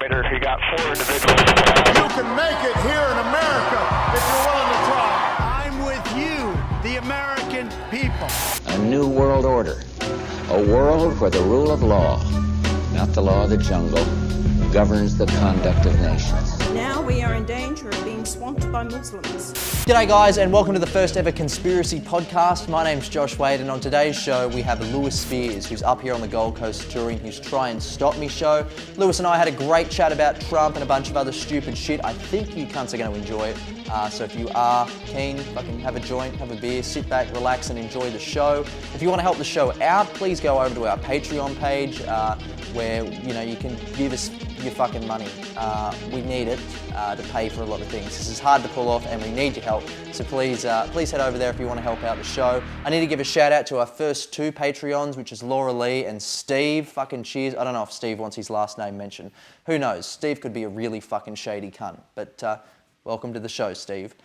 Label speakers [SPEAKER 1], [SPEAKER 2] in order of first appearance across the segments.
[SPEAKER 1] perimeter. You got 4 individuals.
[SPEAKER 2] You can make it here in America if you're willing to try.
[SPEAKER 3] I'm with you, the American people.
[SPEAKER 4] A new world order. A world where the rule of law, not the law of the jungle, governs the conduct of nations.
[SPEAKER 5] Now we are in danger of being swamped by Muslims.
[SPEAKER 6] G'day guys, and welcome to the first ever Cunspiracy podcast. My name's Josh Wade, and on today's show we have Lewis Spears, who's up here on the Gold Coast touring his Try and Stop Me show. Lewis and I had a great chat about Trump and a bunch of other stupid shit. I think you cunts are going to enjoy it. So if you are keen, fucking have a joint, have a beer, sit back, relax and enjoy the show. If you want to help the show out, please go over to our Patreon page where you can give us your fucking money. We need it to pay for a lot of things. This is hard to pull off and we need your help. So please head over there if you want to help out the show. I need to give a shout out to our first 2 Patreons, which is Laura Lee and Steve. Fucking cheers. I don't know if Steve wants his last name mentioned. Who knows? Steve could be a really fucking shady cunt. But welcome to the show, Steve.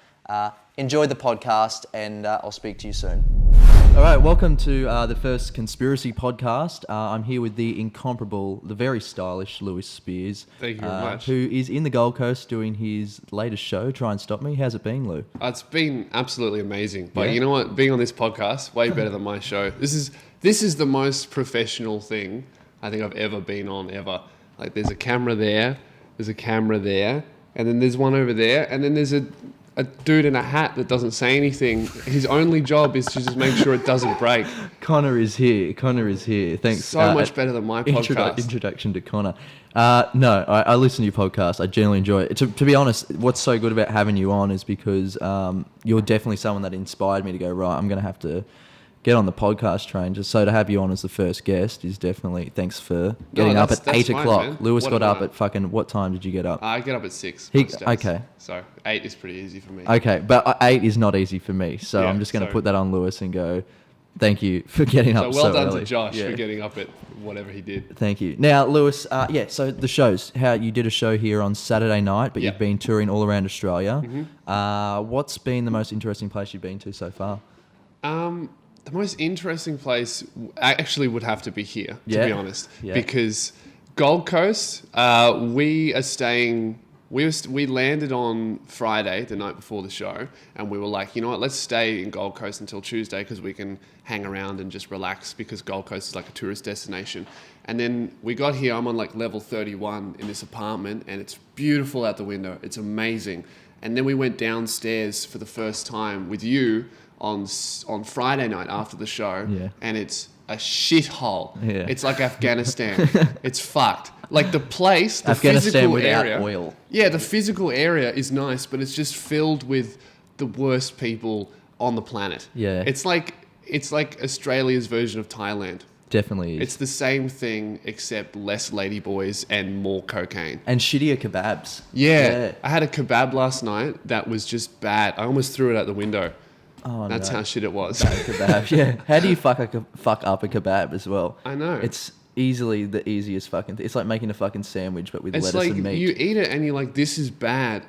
[SPEAKER 6] Enjoy the podcast and I'll speak to you soon. All right, welcome to the first Cunspiracy podcast. I'm here with the incomparable, the very stylish Lewis Spears.
[SPEAKER 7] Thank you very much.
[SPEAKER 6] Who is in the Gold Coast doing his latest show, Try and Stop Me. How's it been, Lou?
[SPEAKER 7] It's been absolutely amazing. But you know what? Being on this podcast, way better than my show. This is the most professional thing I think I've ever been on, ever. Like, there's a camera there, and then there's one over there, and then there's a dude in a hat that doesn't say anything. His only job is to just make sure it doesn't break.
[SPEAKER 6] Connor is here. Thanks.
[SPEAKER 7] So much better than my podcast.
[SPEAKER 6] Introduction to Connor. No, I listen to your podcast. I generally enjoy it. To be honest, what's so good about having you on is because you're definitely someone that inspired me to go, right, I'm going to have to get on the podcast train. Just so to have you on as the first guest is definitely, thanks for getting up at 8 o'clock.
[SPEAKER 7] Man.
[SPEAKER 6] Lewis got up at fucking, what time did you get up?
[SPEAKER 7] I get up at 6.
[SPEAKER 6] Okay.
[SPEAKER 7] So 8 is pretty easy for me.
[SPEAKER 6] Okay, but 8 is not easy for me. So I'm just going to put that on Lewis and go, thank you for getting up so
[SPEAKER 7] well done
[SPEAKER 6] early.
[SPEAKER 7] to Josh for getting up at whatever he did.
[SPEAKER 6] Thank you. Now, Lewis, so the shows, how you did a show here on Saturday night, but you've been touring all around Australia. Mm-hmm. What's been the most interesting place you've been to so far?
[SPEAKER 7] The most interesting place actually would have to be here, to be honest, because Gold Coast, we landed on Friday, the night before the show, and we were like, you know what, let's stay in Gold Coast until Tuesday because we can hang around and just relax because Gold Coast is like a tourist destination. And then we got here, I'm on like level 31 in this apartment, and it's beautiful out the window. It's amazing. And then we went downstairs for the first time with you on Friday night after the show, and it's a shithole. It's like Afghanistan. It's fucked. Like the place, the
[SPEAKER 6] Afghanistan
[SPEAKER 7] physical
[SPEAKER 6] without
[SPEAKER 7] area.
[SPEAKER 6] oil.
[SPEAKER 7] Yeah, the physical area is nice, but it's just filled with the worst people on the planet. Yeah, it's like Australia's version of Thailand.
[SPEAKER 6] Definitely is.
[SPEAKER 7] It's the same thing except less ladyboys and more cocaine.
[SPEAKER 6] And shittier kebabs.
[SPEAKER 7] Yeah. I had a kebab last night that was just bad. I almost threw it out the window.
[SPEAKER 6] Oh,
[SPEAKER 7] That's how shit it was.
[SPEAKER 6] Bad kebab, yeah. How do you fuck up a kebab as well?
[SPEAKER 7] I know.
[SPEAKER 6] It's easily the easiest fucking thing. It's like making a fucking sandwich, but with lettuce and meat.
[SPEAKER 7] You eat it and you're like, this is bad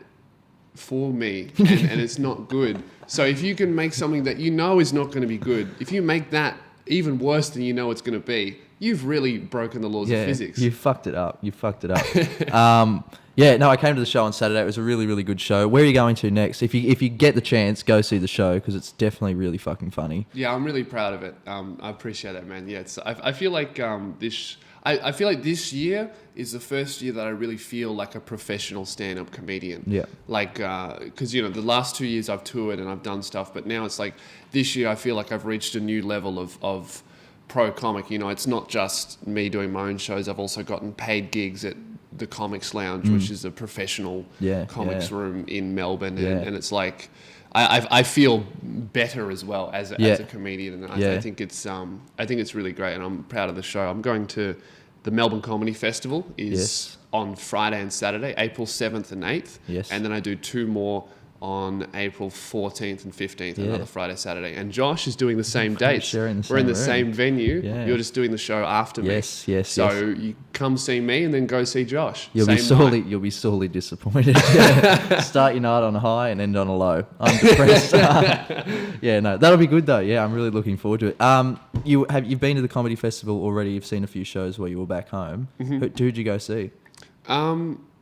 [SPEAKER 7] for me, and it's not good. So if you can make something that you know is not going to be good, if you make that even worse than you know it's going to be, you've really broken the laws of physics.
[SPEAKER 6] You fucked it up. I came to the show on Saturday. It was a really, really good show. Where are you going to next? If you get the chance, go see the show because it's definitely really fucking funny. Yeah,
[SPEAKER 7] I'm really proud of it. I appreciate that, man. Yeah, I feel like I feel like this year is the first year that I really feel like a professional stand-up comedian. Yeah. Like, because, the last 2 years I've toured and I've done stuff, but now it's like this year I feel like I've reached a new level of pro comic. It's not just me doing my own shows. I've also gotten paid gigs at the Comics Lounge, which is a professional comics room in Melbourne. And it's like, I feel better as well as a comedian. And I think it's really great. And I'm proud of the show. I'm going to the Melbourne Comedy Festival on Friday and Saturday, April 7th and 8th. Yes. And then I do 2 more on April 14th and 15th, another Friday, Saturday. And Josh is doing the same dates. We're in the same venue. Yeah. You're just doing the show after me. Yes. So you come see me and then go see Josh. You'll be
[SPEAKER 6] sorely disappointed. Start your night on a high and end on a low. I'm depressed. That'll be good though. Yeah, I'm really looking forward to it. You've been to the comedy festival already. You've seen a few shows while you were back home. Mm-hmm. Who'd you go see?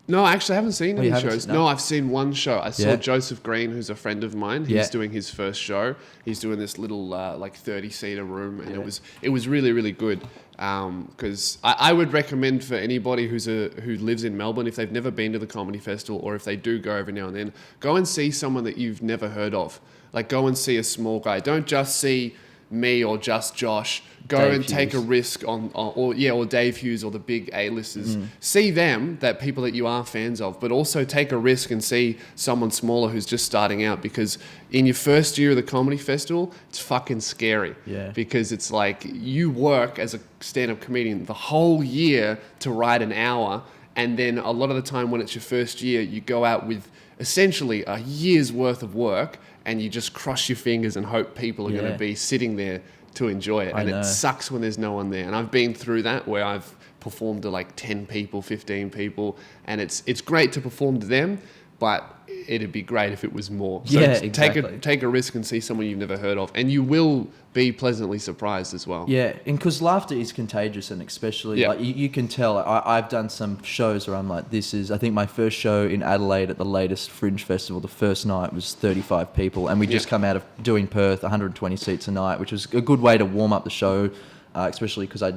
[SPEAKER 7] No, actually, I haven't seen any
[SPEAKER 6] haven't
[SPEAKER 7] shows.
[SPEAKER 6] seen-
[SPEAKER 7] No,
[SPEAKER 6] no.
[SPEAKER 7] I've seen one show. I saw Joseph Green, who's a friend of mine. He's doing his first show. He's doing this little 30-seater room, and it was really, really good. Because I would recommend for anybody who lives in Melbourne, if they've never been to the comedy festival, or if they do go every now and then, go and see someone that you've never heard of. Like, go and see a small guy. Don't just see me or just Josh. Go
[SPEAKER 6] Dave
[SPEAKER 7] and take a
[SPEAKER 6] Hughes.
[SPEAKER 7] risk or Dave Hughes or the big A-listers. See them, that people that you are fans of, but also take a risk and see someone smaller who's just starting out, because in your first year of the comedy festival, it's fucking scary.
[SPEAKER 6] Yeah.
[SPEAKER 7] Because it's like you work as a stand-up comedian the whole year to write an hour, and then a lot of the time when it's your first year, you go out with essentially a year's worth of work, and you just cross your fingers and hope people are going to be sitting there to enjoy it. And it sucks when there's no one there. And I've been through that where I've performed to like 10 people, 15 people, and it's great to perform to them, but it'd be great if it was more. So
[SPEAKER 6] exactly.
[SPEAKER 7] take a risk and see someone you've never heard of, and you will be pleasantly surprised as well.
[SPEAKER 6] Yeah, and because laughter is contagious, and especially like you can tell. I've done some shows where I'm like, I think my first show in Adelaide at the latest Fringe Festival, the first night was 35 people, and we just come out of doing Perth, 120 seats a night, which was a good way to warm up the show, especially because I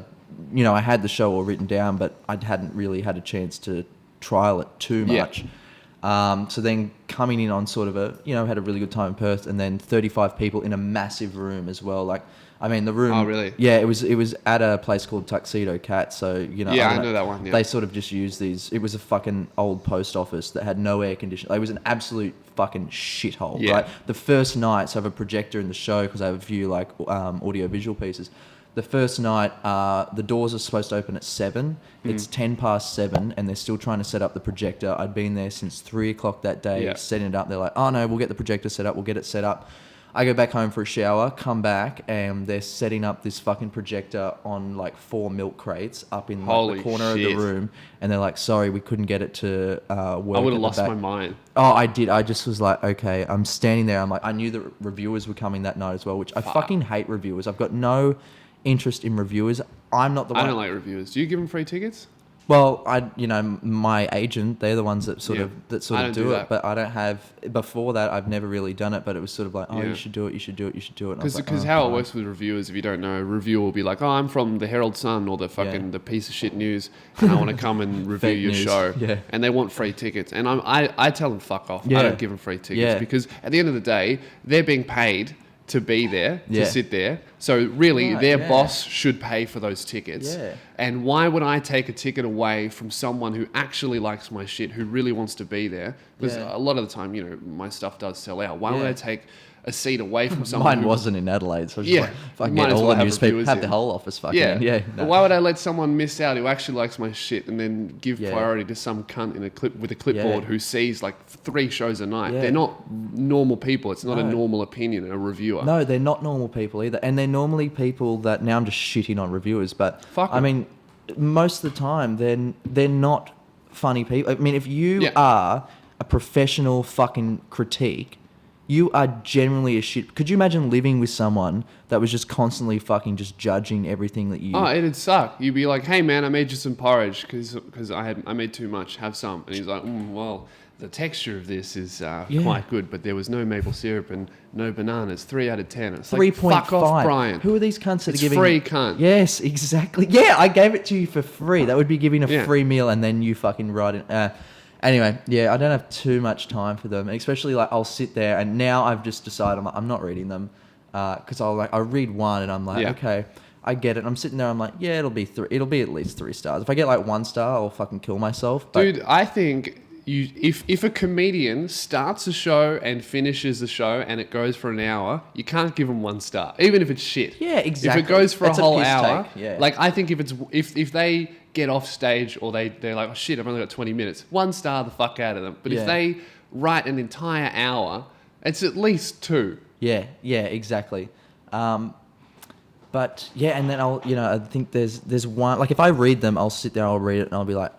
[SPEAKER 6] had the show all written down, but I hadn't really had a chance to trial it too much. So then coming in on sort of had a really good time in Perth, and then 35 people in a massive room as well. Like, I mean, the room.
[SPEAKER 7] Oh, really?
[SPEAKER 6] Yeah, it was at a place called Tuxedo Cat. So,
[SPEAKER 7] Yeah, I know that one. Yeah.
[SPEAKER 6] They sort of just used these. It was a fucking old post office that had no air conditioning. It was an absolute fucking shithole, right? The first night, so I have a projector in the show because I have a few like audio visual pieces. The first night, the doors are supposed to open at 7. It's 7:10, and they're still trying to set up the projector. I'd been there since 3 o'clock that day, setting it up. They're like, "Oh no, we'll get the projector set up. We'll get it set up." I go back home for a shower, come back, and they're setting up this fucking projector on like 4 milk crates up in like, the corner of the room, and they're like, "Sorry, we couldn't get it to work."
[SPEAKER 7] I would have lost my mind.
[SPEAKER 6] Oh, I did. I just was like, okay. I'm standing there. I'm like, I knew that reviewers were coming that night as well, which I fucking hate reviewers. I've got no interest in reviewers. I'm not the one.
[SPEAKER 7] I don't like reviewers. Do you give them free tickets?
[SPEAKER 6] Well, my agent, they're the ones that sort of do it, but I don't have. Before that, I've never really done it, but it was sort of like, you should do it, you should do it, you should do it.
[SPEAKER 7] Because how it works with reviewers, if you don't know, a reviewer will be like, "Oh, I'm from the Herald Sun or the fucking the piece of shit news, and I want to come and review your
[SPEAKER 6] news.
[SPEAKER 7] show," and they want free tickets, and I tell them fuck off. I don't give them free tickets because at the end of the day, they're being paid to be there, to sit there. So really, their boss should pay for those tickets.
[SPEAKER 6] Yeah.
[SPEAKER 7] And why would I take a ticket away from someone who actually likes my shit, who really wants to be there? Because a lot of the time, my stuff does sell out. Why would I take a seat away from someone?
[SPEAKER 6] Mine wasn't in Adelaide, so I was just like, fucking get all the newspapers, have the whole office fucking in.
[SPEAKER 7] But why would I let someone miss out who actually likes my shit and then give priority to some cunt in a clipboard who sees like 3 shows a night? They're not normal people. It's not a normal opinion, a reviewer.
[SPEAKER 6] No, they're not normal people either. And they're normally people that, now I'm just shitting on reviewers, but I mean, most of the time, they're not funny people. I mean, if you are a professional fucking critique, you are generally a shit. Could you imagine living with someone that was just constantly fucking just judging everything that you...
[SPEAKER 7] Oh, it'd suck. You'd be like, "Hey man, I made you some porridge because I made too much. Have some." And he's like, "Well, the texture of this is quite good, but there was no maple syrup and no bananas. 3 out of 10. It's
[SPEAKER 6] 3.5.
[SPEAKER 7] Like, fuck off, Brian.
[SPEAKER 6] Who are these cunts that
[SPEAKER 7] It's
[SPEAKER 6] are giving...
[SPEAKER 7] free, cunt.
[SPEAKER 6] Yes, exactly. Yeah, I gave it to you for free. That would be giving a free meal and then you fucking write it... Anyway, I don't have too much time for them, and especially like I'll sit there, and now I've just decided I'm not reading them because I'll read one and I'm like, okay, I get it. And I'm sitting there, I'm like, it'll be at least 3 stars. If I get like 1 star, I'll fucking kill myself. But
[SPEAKER 7] dude, I think if a comedian starts a show and finishes the show and it goes for an hour, you can't give them 1 star, even if it's shit.
[SPEAKER 6] Yeah, exactly.
[SPEAKER 7] If it goes for
[SPEAKER 6] That's
[SPEAKER 7] a whole
[SPEAKER 6] piss
[SPEAKER 7] hour,
[SPEAKER 6] take.
[SPEAKER 7] like I think if they get off stage or they're like, "Oh shit, I've only got 20 minutes," 1 star the fuck out of them. But if they write an entire hour, it's at least 2.
[SPEAKER 6] Yeah, exactly. But and then I'll, I think there's one, like if I read them, I'll sit there, I'll read it, and I'll be like,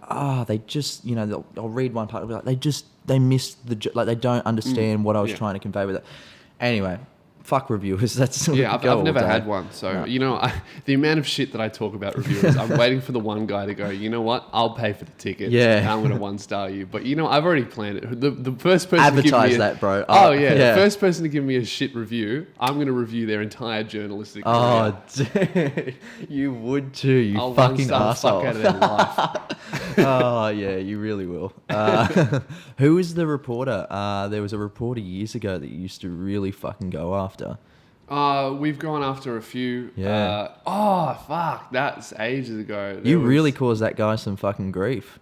[SPEAKER 6] they just, I'll read one part, I'll be like, they missed like they don't understand what I was trying to convey with it. Anyway, fuck reviewers. That's
[SPEAKER 7] Yeah,
[SPEAKER 6] go
[SPEAKER 7] I've
[SPEAKER 6] all
[SPEAKER 7] never
[SPEAKER 6] day.
[SPEAKER 7] had one. So,
[SPEAKER 6] No.
[SPEAKER 7] you know, the amount of shit that I talk about reviewers, I'm waiting for the one guy to go, you know what? I'll pay for the tickets.
[SPEAKER 6] Yeah.
[SPEAKER 7] And I'm going to 1-star you. But, you know, I've already planned it. The first person to give
[SPEAKER 6] Advertise
[SPEAKER 7] me
[SPEAKER 6] that, bro.
[SPEAKER 7] Oh, yeah. The first person to give me a shit review, I'm going to review their entire journalistic career.
[SPEAKER 6] Oh, dude. You would too, you
[SPEAKER 7] I'll
[SPEAKER 6] fucking
[SPEAKER 7] 1-star the
[SPEAKER 6] asshole.
[SPEAKER 7] fuck out of their life.
[SPEAKER 6] Oh, yeah, you really will. Who is the reporter? There was a reporter years ago that you used to really fucking go after.
[SPEAKER 7] We've gone after a few.
[SPEAKER 6] Yeah.
[SPEAKER 7] Fuck. That's ages ago.
[SPEAKER 6] You really caused that guy some fucking grief.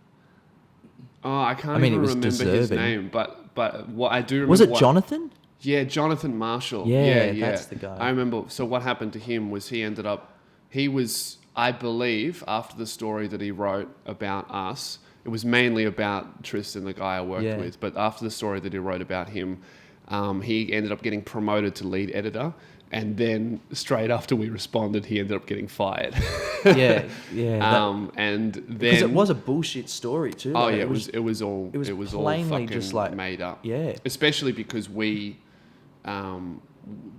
[SPEAKER 7] Oh, I can't
[SPEAKER 6] mean,
[SPEAKER 7] even
[SPEAKER 6] it was
[SPEAKER 7] remember his
[SPEAKER 6] deserving.
[SPEAKER 7] name. But what I do remember...
[SPEAKER 6] Was it Jonathan?
[SPEAKER 7] Yeah, Jonathan Marshall.
[SPEAKER 6] Yeah, that's the guy.
[SPEAKER 7] I remember. So what happened to him was he was, I believe, after the story that he wrote about us, it was mainly about Tristan, the guy I worked with, but after the story that he wrote about him, he ended up getting promoted to lead editor. And then straight after we responded, he ended up getting fired.
[SPEAKER 6] Yeah.
[SPEAKER 7] And then
[SPEAKER 6] Because it was a bullshit story too.
[SPEAKER 7] Oh
[SPEAKER 6] like,
[SPEAKER 7] yeah, it was all
[SPEAKER 6] plainly
[SPEAKER 7] fucking
[SPEAKER 6] just like
[SPEAKER 7] made up.
[SPEAKER 6] Yeah.
[SPEAKER 7] Especially because we,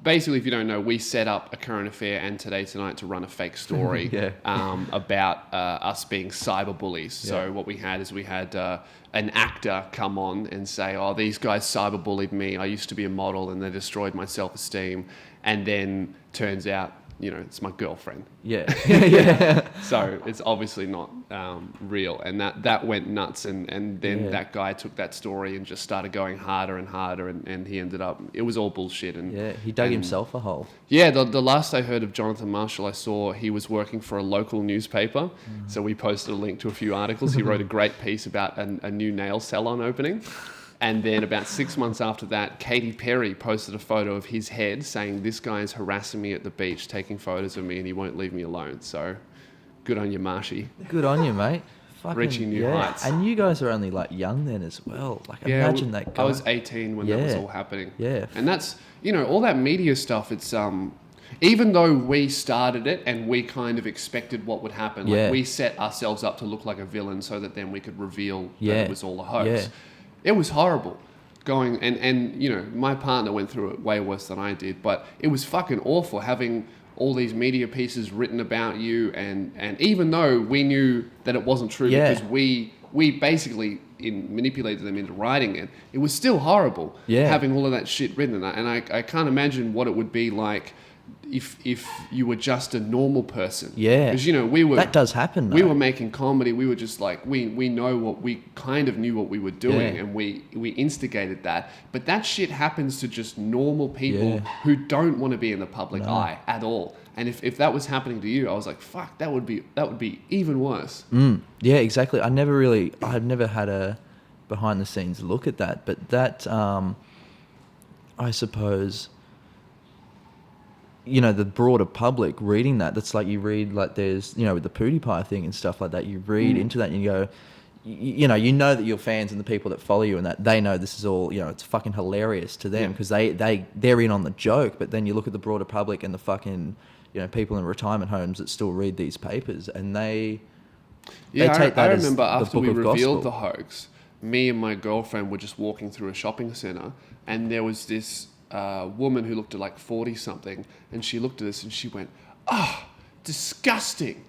[SPEAKER 7] basically, if you don't know, we set up A Current Affair and Today Tonight to run a fake story about us being cyberbullies. So what we had is an actor come on and say, "Oh, these guys cyberbullied me. I used to be a model and they destroyed my self-esteem." And then turns out, you know, it's my girlfriend.
[SPEAKER 6] Yeah. Yeah.
[SPEAKER 7] So it's obviously not real. And that went nuts. And then that guy took that story and just started going harder and harder. And he ended up, it was all bullshit. And
[SPEAKER 6] Yeah, he dug himself a hole.
[SPEAKER 7] Yeah, the last I heard of Jonathan Marshall, I saw he was working for a local newspaper. So we posted a link to a few articles. He wrote a great piece about a new nail salon opening. And then about 6 months after that, Katy Perry posted a photo of his head saying, "This guy is harassing me at the beach, taking photos of me, and he won't leave me alone." So good on you, Marshy.
[SPEAKER 6] Good on you, mate. Fucking,
[SPEAKER 7] Reaching new heights.
[SPEAKER 6] And you guys are only like young then as well. Like imagine that guy.
[SPEAKER 7] I was 18 when that was all happening.
[SPEAKER 6] Yeah.
[SPEAKER 7] And that's, you know, all that media stuff, it's even though we started it and we kind of expected what would happen, like we set ourselves up to look like a villain so that then we could reveal that it was all a hoax.
[SPEAKER 6] Yeah.
[SPEAKER 7] It was horrible going, and you know, my partner went through it way worse than I did, but it was fucking awful having all these media pieces written about you, and even though we knew that it wasn't true because we basically manipulated them into writing it, it was still horrible having all of that shit written. And I can't imagine what it would be like if you were just a normal person. Yeah. Because, you know, that does happen, though. We were making comedy. We were just like, we kind of knew what we were doing, and we instigated that. But that shit happens to just normal people who don't want to be in the public eye at all. And if that was happening to you, I was like, fuck, that would be even worse.
[SPEAKER 6] Yeah, exactly. I've never had a behind the scenes look at that, but that, I suppose, you know, the broader public reading that's like you read, like there's, you know, with the PewDiePie thing and stuff like that, you read into that and you go, you know that your fans and the people that follow you and that they know this is all, you know, it's fucking hilarious to them because they're in on the joke. But then you look at the broader public and the fucking, you know, people in retirement homes that still read these papers and they take that.
[SPEAKER 7] I remember
[SPEAKER 6] as
[SPEAKER 7] after
[SPEAKER 6] the book
[SPEAKER 7] we
[SPEAKER 6] of
[SPEAKER 7] revealed
[SPEAKER 6] gospel.
[SPEAKER 7] the hoax, me and my girlfriend were just walking through a shopping center and there was this woman who looked at like 40 something, and she looked at us and she went, "Oh, disgusting!"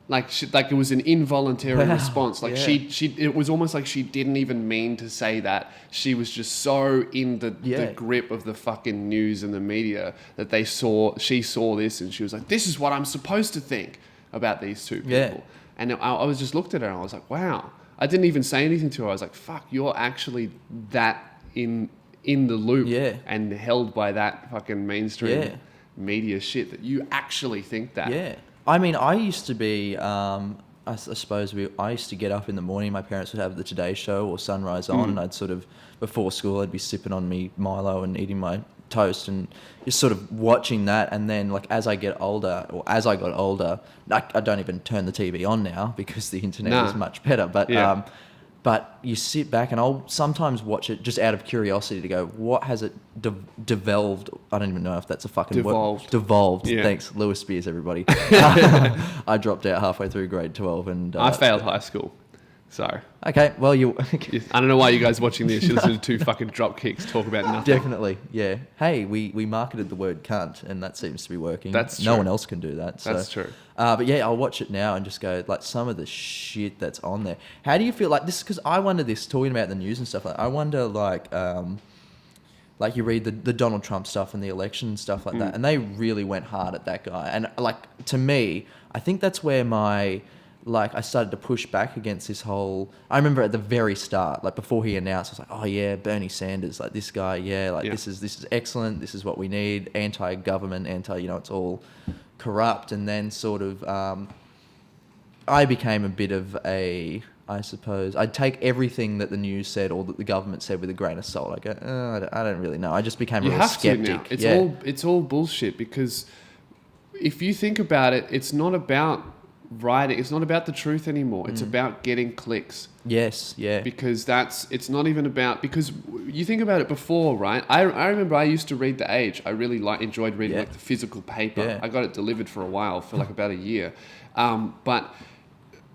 [SPEAKER 7] Like it was an involuntary response. Like it was almost like she didn't even mean to say that. She was just so in the grip of the fucking news and the media that she saw this and she was like, "This is what I'm supposed to think about these two people." And I was just looked at her and I was like, wow. I didn't even say anything to her. I was like, fuck, you're actually that in the loop and held by that fucking mainstream media shit that you actually think that.
[SPEAKER 6] Yeah. I mean, I used to be, I suppose I used to get up in the morning, my parents would have the Today Show or Sunrise on, and I'd sort of, before school, I'd be sipping on me Milo and eating my toast and just sort of watching that. And then like as I got older, I don't even turn the TV on now because the internet is much better. But you sit back and I'll sometimes watch it just out of curiosity to go, what has it devolved? I don't even know if that's a fucking word. Devolved. Yeah. Thanks, Lewis Spears, everybody. I dropped out halfway through grade 12 and...
[SPEAKER 7] I failed high school. So
[SPEAKER 6] Okay, well, you...
[SPEAKER 7] I don't know why you guys watching this. You listen to two fucking drop kicks talk about nothing.
[SPEAKER 6] Definitely, yeah. Hey, we marketed the word cunt, and that seems to be working.
[SPEAKER 7] That's
[SPEAKER 6] No
[SPEAKER 7] true.
[SPEAKER 6] one else can do that. So.
[SPEAKER 7] That's true.
[SPEAKER 6] But yeah, I'll watch it now and just go, like, some of the shit that's on there. How do you feel like this? Because I wonder this, talking about the news and stuff. Like, I wonder, like you read the Donald Trump stuff and the election and stuff like that, and they really went hard at that guy. And like, to me, I think that's where I started to push back against this whole... I remember at the very start, like before he announced, I was like, oh yeah, Bernie Sanders, like this guy, this is excellent, this is what we need, anti-government, it's all corrupt. And then sort of, I became a bit of I suppose, I'd take everything that the news said or that the government said with a grain of salt. I go, I don't really know. I just became a real skeptic.
[SPEAKER 7] It's all bullshit, because if you think about it, it's not about writing. It's not about the truth anymore. It's about getting clicks.
[SPEAKER 6] Yes, yeah.
[SPEAKER 7] Because it's not even about, because you think about it before, right? I remember I used to read The Age. I really enjoyed reading like the physical paper.
[SPEAKER 6] Yeah.
[SPEAKER 7] I got it delivered for a while, for like about a year. But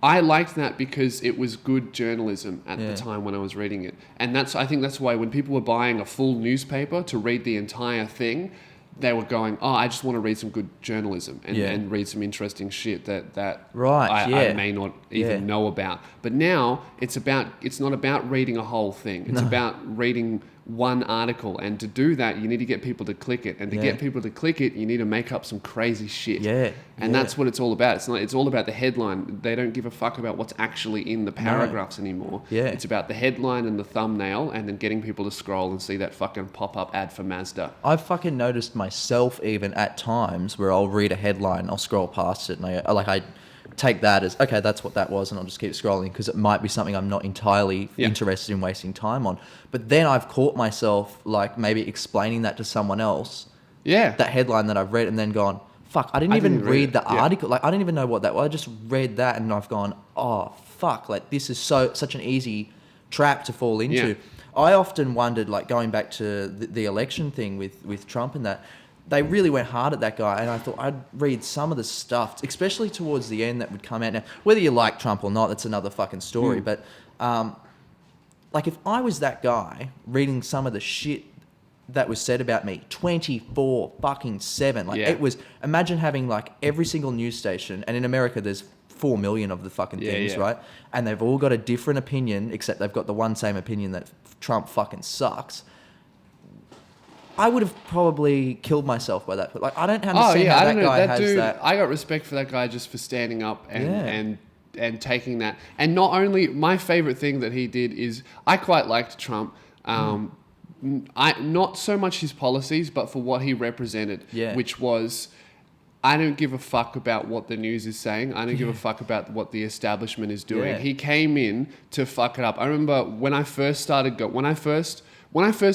[SPEAKER 7] I liked that because it was good journalism at the time when I was reading it. And I think that's why when people were buying a full newspaper to read the entire thing, they were going, oh, I just want to read some good journalism and read some interesting shit that I may not even know about. But now it's not about reading a whole thing. It's about reading one article. And to do that, you need to get people to click it. And to get people to click it, you need to make up some crazy shit.
[SPEAKER 6] Yeah.
[SPEAKER 7] And that's what it's all about. It's all about the headline. They don't give a fuck about what's actually in the paragraphs anymore.
[SPEAKER 6] Yeah.
[SPEAKER 7] It's about the headline and the thumbnail, and then getting people to scroll and see that fucking pop-up ad for Mazda.
[SPEAKER 6] I've fucking noticed myself even at times where I'll read a headline, I'll scroll past it, and I take that as, okay, that's what that was, and I'll just keep scrolling because it might be something I'm not entirely interested in wasting time on. But then I've caught myself like maybe explaining that to someone else, that headline that I've read, and then gone, fuck, I didn't even read the article. Like, I didn't even know what that was. I just read that and I've gone, oh, fuck, like this is such an easy trap to fall into. I often wondered, like going back to the election thing with Trump and that, they really went hard at that guy, and I thought I'd read some of the stuff, especially towards the end, that would come out. Now, whether you like Trump or not, that's another fucking story. But like if I was that guy reading some of the shit that was said about me 24/7, like it was, imagine having like every single news station, and in America there's 4 million of the fucking things, right? And they've all got a different opinion, except they've got the one same opinion that Trump fucking sucks. I would have probably killed myself by that point. Like, I don't understand how that guy has that.
[SPEAKER 7] I got respect for that guy just for standing up and taking that. And not only, my favorite thing that he did is, I quite liked Trump. Not so much his policies, but for what he represented, which was, I don't give a fuck about what the news is saying. I don't give a fuck about what the establishment is doing. He came in to fuck it up. I remember when I first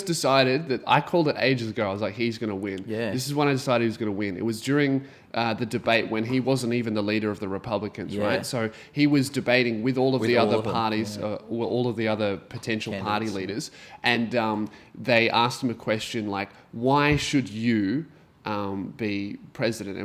[SPEAKER 7] decided that, I called it ages ago, I was like, he's going to win. This is when I decided he was going to win. It was during the debate when he wasn't even the leader of the Republicans, right? So he was debating with all of the other parties, all of the other potential party leaders. And they asked him a question like, why should you be president,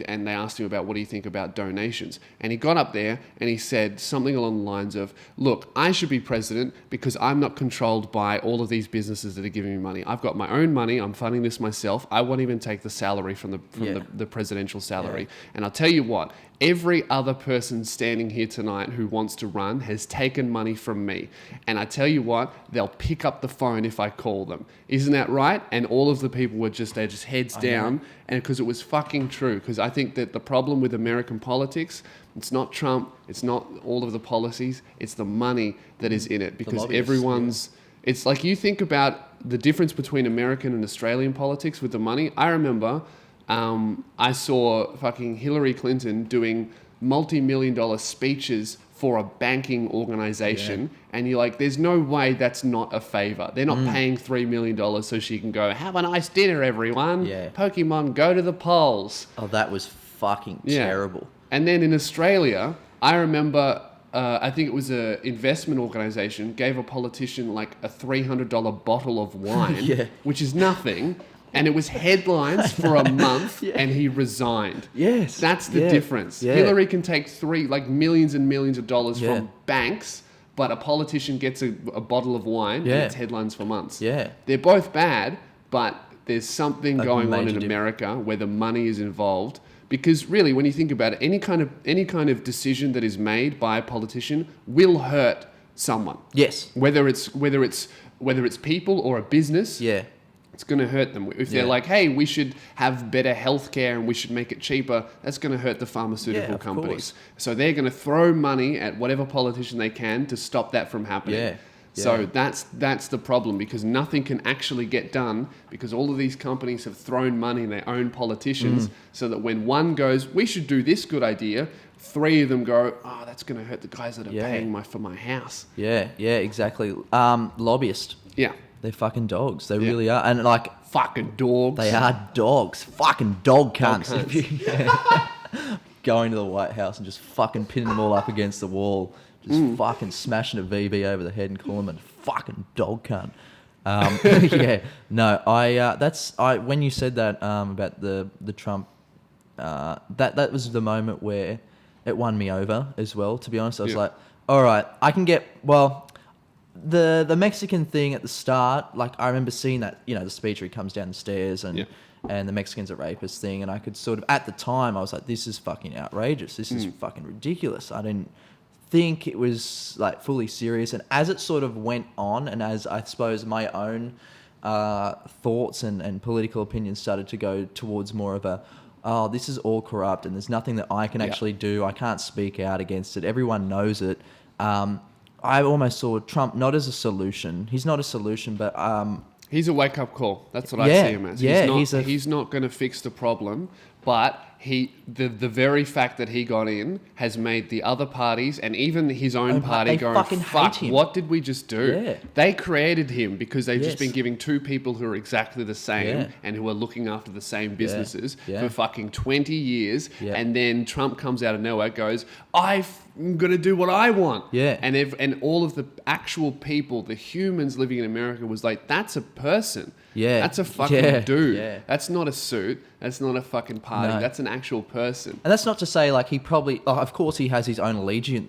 [SPEAKER 7] and they asked him about, what do you think about donations? And he got up there and he said something along the lines of, look, I should be president because I'm not controlled by all of these businesses that are giving me money. I've got my own money. I'm funding this myself. I won't even take the salary from the presidential salary. And I'll tell you what, every other person standing here tonight who wants to run has taken money from me. And I tell you what, they'll pick up the phone if I call them. Isn't that right? And all of the people were just heads down. And because it was fucking true. Because I think that the problem with American politics, it's not Trump, it's not all of the policies, it's the money that is in it. Because everyone's... It's like, you think about the difference between American and Australian politics with the money. I remember... I saw fucking Hillary Clinton doing multi-million-dollar speeches for a banking organization, and you're like, there's no way that's not a favor. They're not paying $3 million so she can go, have a nice dinner, everyone. Pokemon, go to the polls.
[SPEAKER 6] Oh, that was fucking terrible.
[SPEAKER 7] And then in Australia, I remember, I think it was an investment organization, gave a politician like a $300 bottle of wine, which is nothing. And it was headlines for a month, and he resigned. That's the difference. Hillary can take millions and millions of dollars from banks, but a politician gets a bottle of wine and it's headlines for months.
[SPEAKER 6] Yeah.
[SPEAKER 7] They're both bad, but there's something going on in
[SPEAKER 6] major
[SPEAKER 7] America where the money is involved. Because really, when you think about it, any kind of decision that is made by a politician will hurt someone.
[SPEAKER 6] Yes.
[SPEAKER 7] Whether it's people or a business.
[SPEAKER 6] Yeah.
[SPEAKER 7] It's going to hurt them. If they're like, hey, we should have better healthcare and we should make it cheaper, that's going to hurt the pharmaceutical companies. So they're going to throw money at whatever politician they can to stop that from happening.
[SPEAKER 6] Yeah.
[SPEAKER 7] So that's the problem, because nothing can actually get done because all of these companies have thrown money in their own politicians, so that when one goes, we should do this good idea, 3 of them go, oh, that's going to hurt the guys that are paying for my house.
[SPEAKER 6] Yeah, exactly. Lobbyists.
[SPEAKER 7] Yeah.
[SPEAKER 6] They're fucking dogs. They really are. And like...
[SPEAKER 7] Fucking dogs.
[SPEAKER 6] They are dogs. Fucking dog cunts. Going to the White House and just fucking pinning them all up against the wall. Just fucking smashing a VB over the head and calling them a fucking dog cunt. When you said that about the Trump, that was the moment where it won me over as well, to be honest. I was like, all right, I can get... Well... The Mexican thing at the start, like I remember seeing that, the speech where he comes down the stairs and the Mexicans are rapists thing, and I could sort of, at the time, I was like, this is fucking outrageous. This is fucking ridiculous. I didn't think it was like fully serious. And as it sort of went on, and as I suppose my own thoughts and political opinions started to go towards more of a, oh, this is all corrupt and there's nothing that I can actually do. I can't speak out against it. Everyone knows it. I almost saw Trump not as a solution. He's not a solution, but...
[SPEAKER 7] he's a wake-up call. That's what I see him as.
[SPEAKER 6] Yeah,
[SPEAKER 7] he's not going to fix the problem, but the very fact that he got in has made the other parties and even his own party going, fuck, what did we just do?
[SPEAKER 6] Yeah.
[SPEAKER 7] They created him because they've just been giving 2 people who are exactly the same and who are looking after the same businesses for fucking 20 years. Yeah. And then Trump comes out of nowhere, goes, I'm going to do what I want. Yeah. And all of the actual people, the humans living in America was like, that's a person. Yeah. That's a fucking dude. Yeah. That's not a suit. That's not a fucking party. No. That's an actual person.
[SPEAKER 6] And that's not to say like he probably, of course he has his own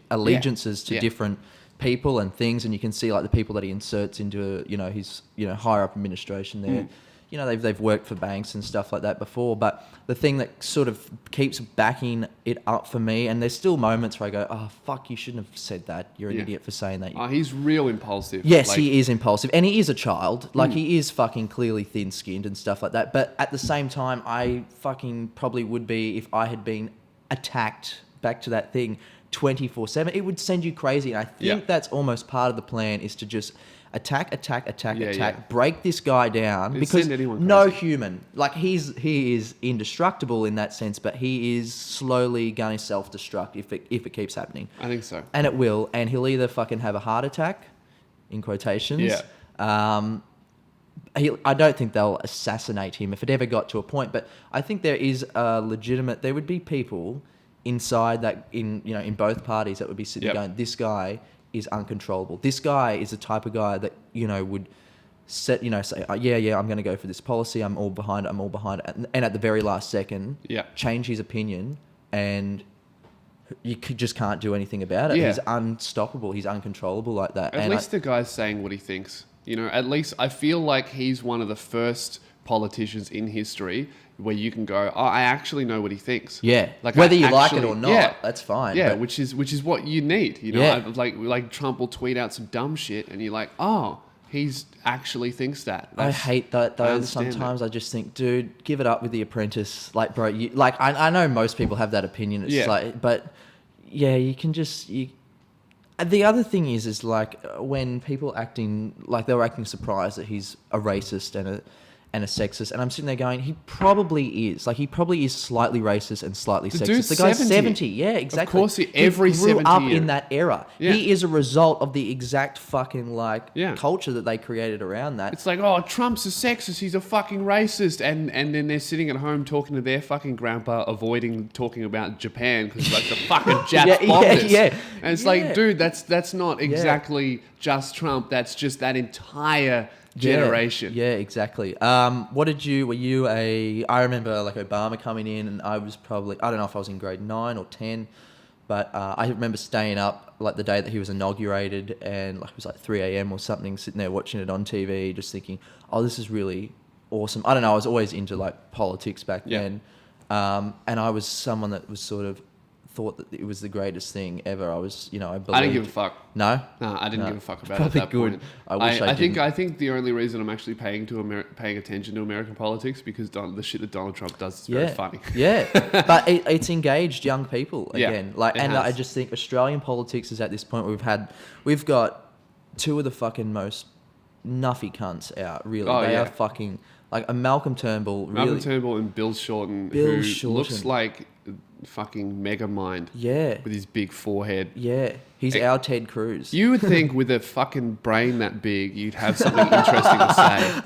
[SPEAKER 6] allegiances to different people and things, and you can see like the people that he inserts into his higher up administration there. They've worked for banks and stuff like that before, but the thing that sort of keeps backing it up for me, and there's still moments where I go, oh, fuck, you shouldn't have said that. You're an idiot for saying that.
[SPEAKER 7] He's real impulsive.
[SPEAKER 6] Yes, he is impulsive, and he is a child. Like, he is fucking clearly thin-skinned and stuff like that, but at the same time, I fucking probably would be if I had been attacked, back to that thing, 24/7. It would send you crazy, and I think that's almost part of the plan, is to just... attack, break this guy down, because no human, like he is indestructible in that sense, but he is slowly going to self-destruct if it keeps happening.
[SPEAKER 7] I think so.
[SPEAKER 6] And it will, and he'll either fucking have a heart attack, in quotations. Yeah. I don't think they'll assassinate him if it ever got to a point, but I think there is a legitimate, there would be people inside that, in both parties that would be sitting going, this guy is uncontrollable. This guy is the type of guy that, would say, I'm going to go for this policy. I'm all behind it. And at the very last second, change his opinion, and you just can't do anything about it. Yeah. He's unstoppable. He's uncontrollable like that.
[SPEAKER 7] At least the guy's saying what he thinks. At least I feel like he's one of the first politicians in history where you can go, oh, I actually know what he thinks.
[SPEAKER 6] Yeah. Like whether you like it or not, that's fine.
[SPEAKER 7] Yeah, which is what you need. Like Trump will tweet out some dumb shit and you're like, oh, he's actually thinks that.
[SPEAKER 6] I hate that though. Sometimes I just think, dude, give it up with The Apprentice. Like, bro, I know most people have that opinion. It's but you can just... The other thing is like when people they were acting surprised that he's a racist and a sexist, and I'm sitting there going, he probably is slightly racist and slightly sexist. The guy's 70. Yeah, exactly.
[SPEAKER 7] Of course, every 70
[SPEAKER 6] grew up in that era. Yeah. He is a result of the exact fucking culture that they created around that.
[SPEAKER 7] It's like, oh, Trump's a sexist, he's a fucking racist, and then they're sitting at home talking to their fucking grandpa, avoiding talking about Japan because like the fucking Japs bombed us. Yeah. And it's like, dude, that's not exactly just Trump. That's just that entire generation.
[SPEAKER 6] Yeah, exactly. I remember like Obama coming in, and I was probably, I don't know if I was in grade 9 or 10, But I remember staying up like the day that he was inaugurated, and like it was like 3 a.m. or something, sitting there watching it on TV, just thinking, oh, this is really awesome. I don't know. I was always into like politics back then, and I was someone that was sort of thought that it was the greatest thing ever. I was, I believed.
[SPEAKER 7] I didn't give a fuck.
[SPEAKER 6] No,
[SPEAKER 7] I didn't give a fuck about
[SPEAKER 6] Probably
[SPEAKER 7] it at that
[SPEAKER 6] good.
[SPEAKER 7] point.
[SPEAKER 6] I wish I didn't.
[SPEAKER 7] I think the only reason I'm actually paying attention to American politics because the shit that Donald Trump does is very funny.
[SPEAKER 6] Yeah, but it's engaged young people again.
[SPEAKER 7] It
[SPEAKER 6] I
[SPEAKER 7] has.
[SPEAKER 6] just think Australian politics is at this point where we've got two of the fucking most nuffy cunts out. Really, they are fucking like a Malcolm Turnbull.
[SPEAKER 7] Malcolm Turnbull and Bill Shorten, who looks like fucking Megamind.
[SPEAKER 6] Yeah.
[SPEAKER 7] With his big forehead.
[SPEAKER 6] Yeah. He's our Ted Cruz.
[SPEAKER 7] You would think with a fucking brain that big, you'd have something interesting to say.